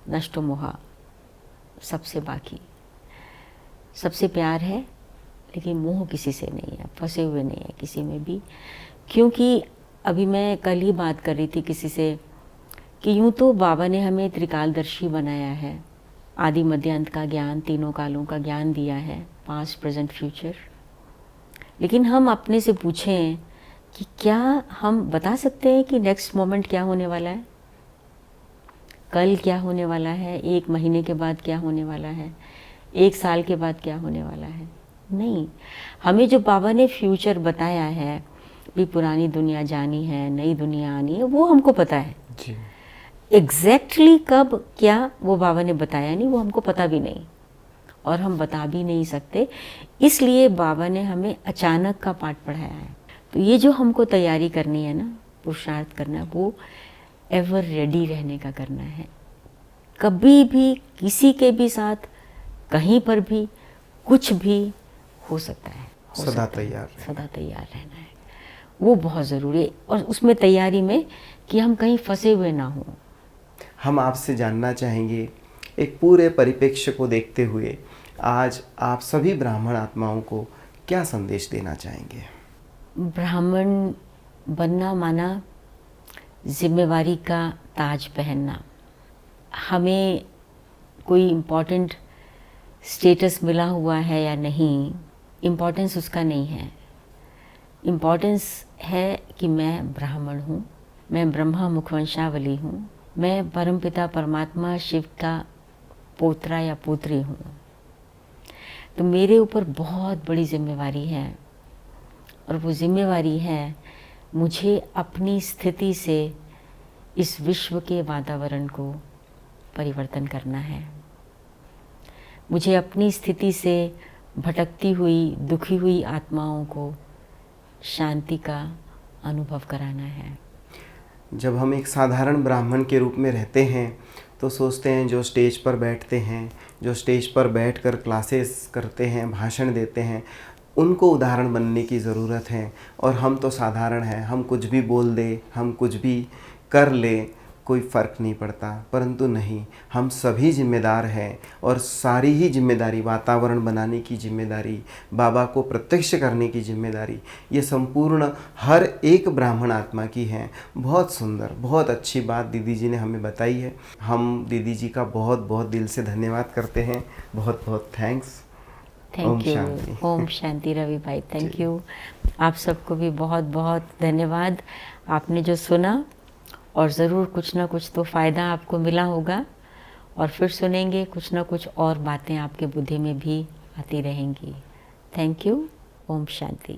नष्टो मोहा, सबसे बाकी, सबसे प्यार है लेकिन मोह किसी से नहीं है, फंसे हुए नहीं है किसी में भी। क्योंकि अभी मैं कल ही बात कर रही थी किसी से कि यूँ तो बाबा ने हमें त्रिकालदर्शी बनाया है, आदि मध्य अंत का ज्ञान, तीनों कालों का ज्ञान दिया है, पास्ट प्रेजेंट फ्यूचर। लेकिन हम अपने से पूछें कि क्या हम बता सकते हैं कि नेक्स्ट मोमेंट क्या होने वाला है, कल क्या होने वाला है, एक महीने के बाद क्या होने वाला है, एक साल के बाद क्या होने वाला है? नहीं। हमें जो बाबा ने फ्यूचर बताया है, भी पुरानी दुनिया जानी है, नई दुनिया आनी है, वो हमको पता है। जी। एग्जैक्टली कब क्या वो बाबा ने बताया नहीं, वो हमको पता भी नहीं और हम बता भी नहीं सकते। इसलिए बाबा ने हमें अचानक का पाठ पढ़ाया है। तो ये जो हमको तैयारी करनी है ना, पुरुषार्थ करना, वो एवर रेडी रहने का करना है। कभी भी किसी के भी साथ कहीं पर भी कुछ भी हो सकता है, सदा तैयार, सदा तैयार रहना है, वो बहुत ज़रूरी है। और उसमें तैयारी में कि हम कहीं फंसे हुए ना हों। हम आपसे जानना चाहेंगे, एक पूरे परिप्रेक्ष्य को देखते हुए आज आप सभी ब्राह्मण आत्माओं को क्या संदेश देना चाहेंगे? ब्राह्मण बनना माना जिम्मेवारी का ताज पहनना। हमें कोई इम्पोर्टेंट स्टेटस मिला हुआ है या नहीं, इम्पोर्टेंस उसका नहीं है। इम्पोर्टेंस है कि मैं ब्राह्मण हूँ, मैं ब्रह्मा मुखवंशावली हूँ, मैं परमपिता परमात्मा शिव का पोत्रा या पुत्री हूँ। तो मेरे ऊपर बहुत बड़ी जिम्मेवारी है और वो जिम्मेवारी है मुझे अपनी स्थिति से इस विश्व के वातावरण को परिवर्तन करना है। मुझे अपनी स्थिति से भटकती हुई, दुखी हुई आत्माओं को शांति का अनुभव कराना है। जब हम एक साधारण ब्राह्मण के रूप में रहते हैं तो सोचते हैं जो स्टेज पर बैठते हैं, जो स्टेज पर बैठकर क्लासेस करते हैं, भाषण देते हैं, उनको उदाहरण बनने की ज़रूरत है। और हम तो साधारण हैं, हम कुछ भी बोल दें, हम कुछ भी कर लें, कोई फ़र्क नहीं पड़ता। परंतु नहीं, हम सभी जिम्मेदार हैं और सारी ही जिम्मेदारी, वातावरण बनाने की जिम्मेदारी, बाबा को प्रत्यक्ष करने की जिम्मेदारी, ये संपूर्ण हर एक ब्राह्मण आत्मा की है। बहुत सुंदर, बहुत अच्छी बात दीदी जी ने हमें बताई है। हम दीदी जी का बहुत बहुत दिल से धन्यवाद करते हैं। बहुत बहुत थैंक्स। Thank you. ओम शांति रवि भाई, थैंक यू। आप सबको भी बहुत बहुत धन्यवाद। आपने जो सुना, और ज़रूर कुछ ना कुछ तो फ़ायदा आपको मिला होगा, और फिर सुनेंगे कुछ ना कुछ और बातें आपके बुद्धि में भी आती रहेंगी। Thank you. ओम शांति।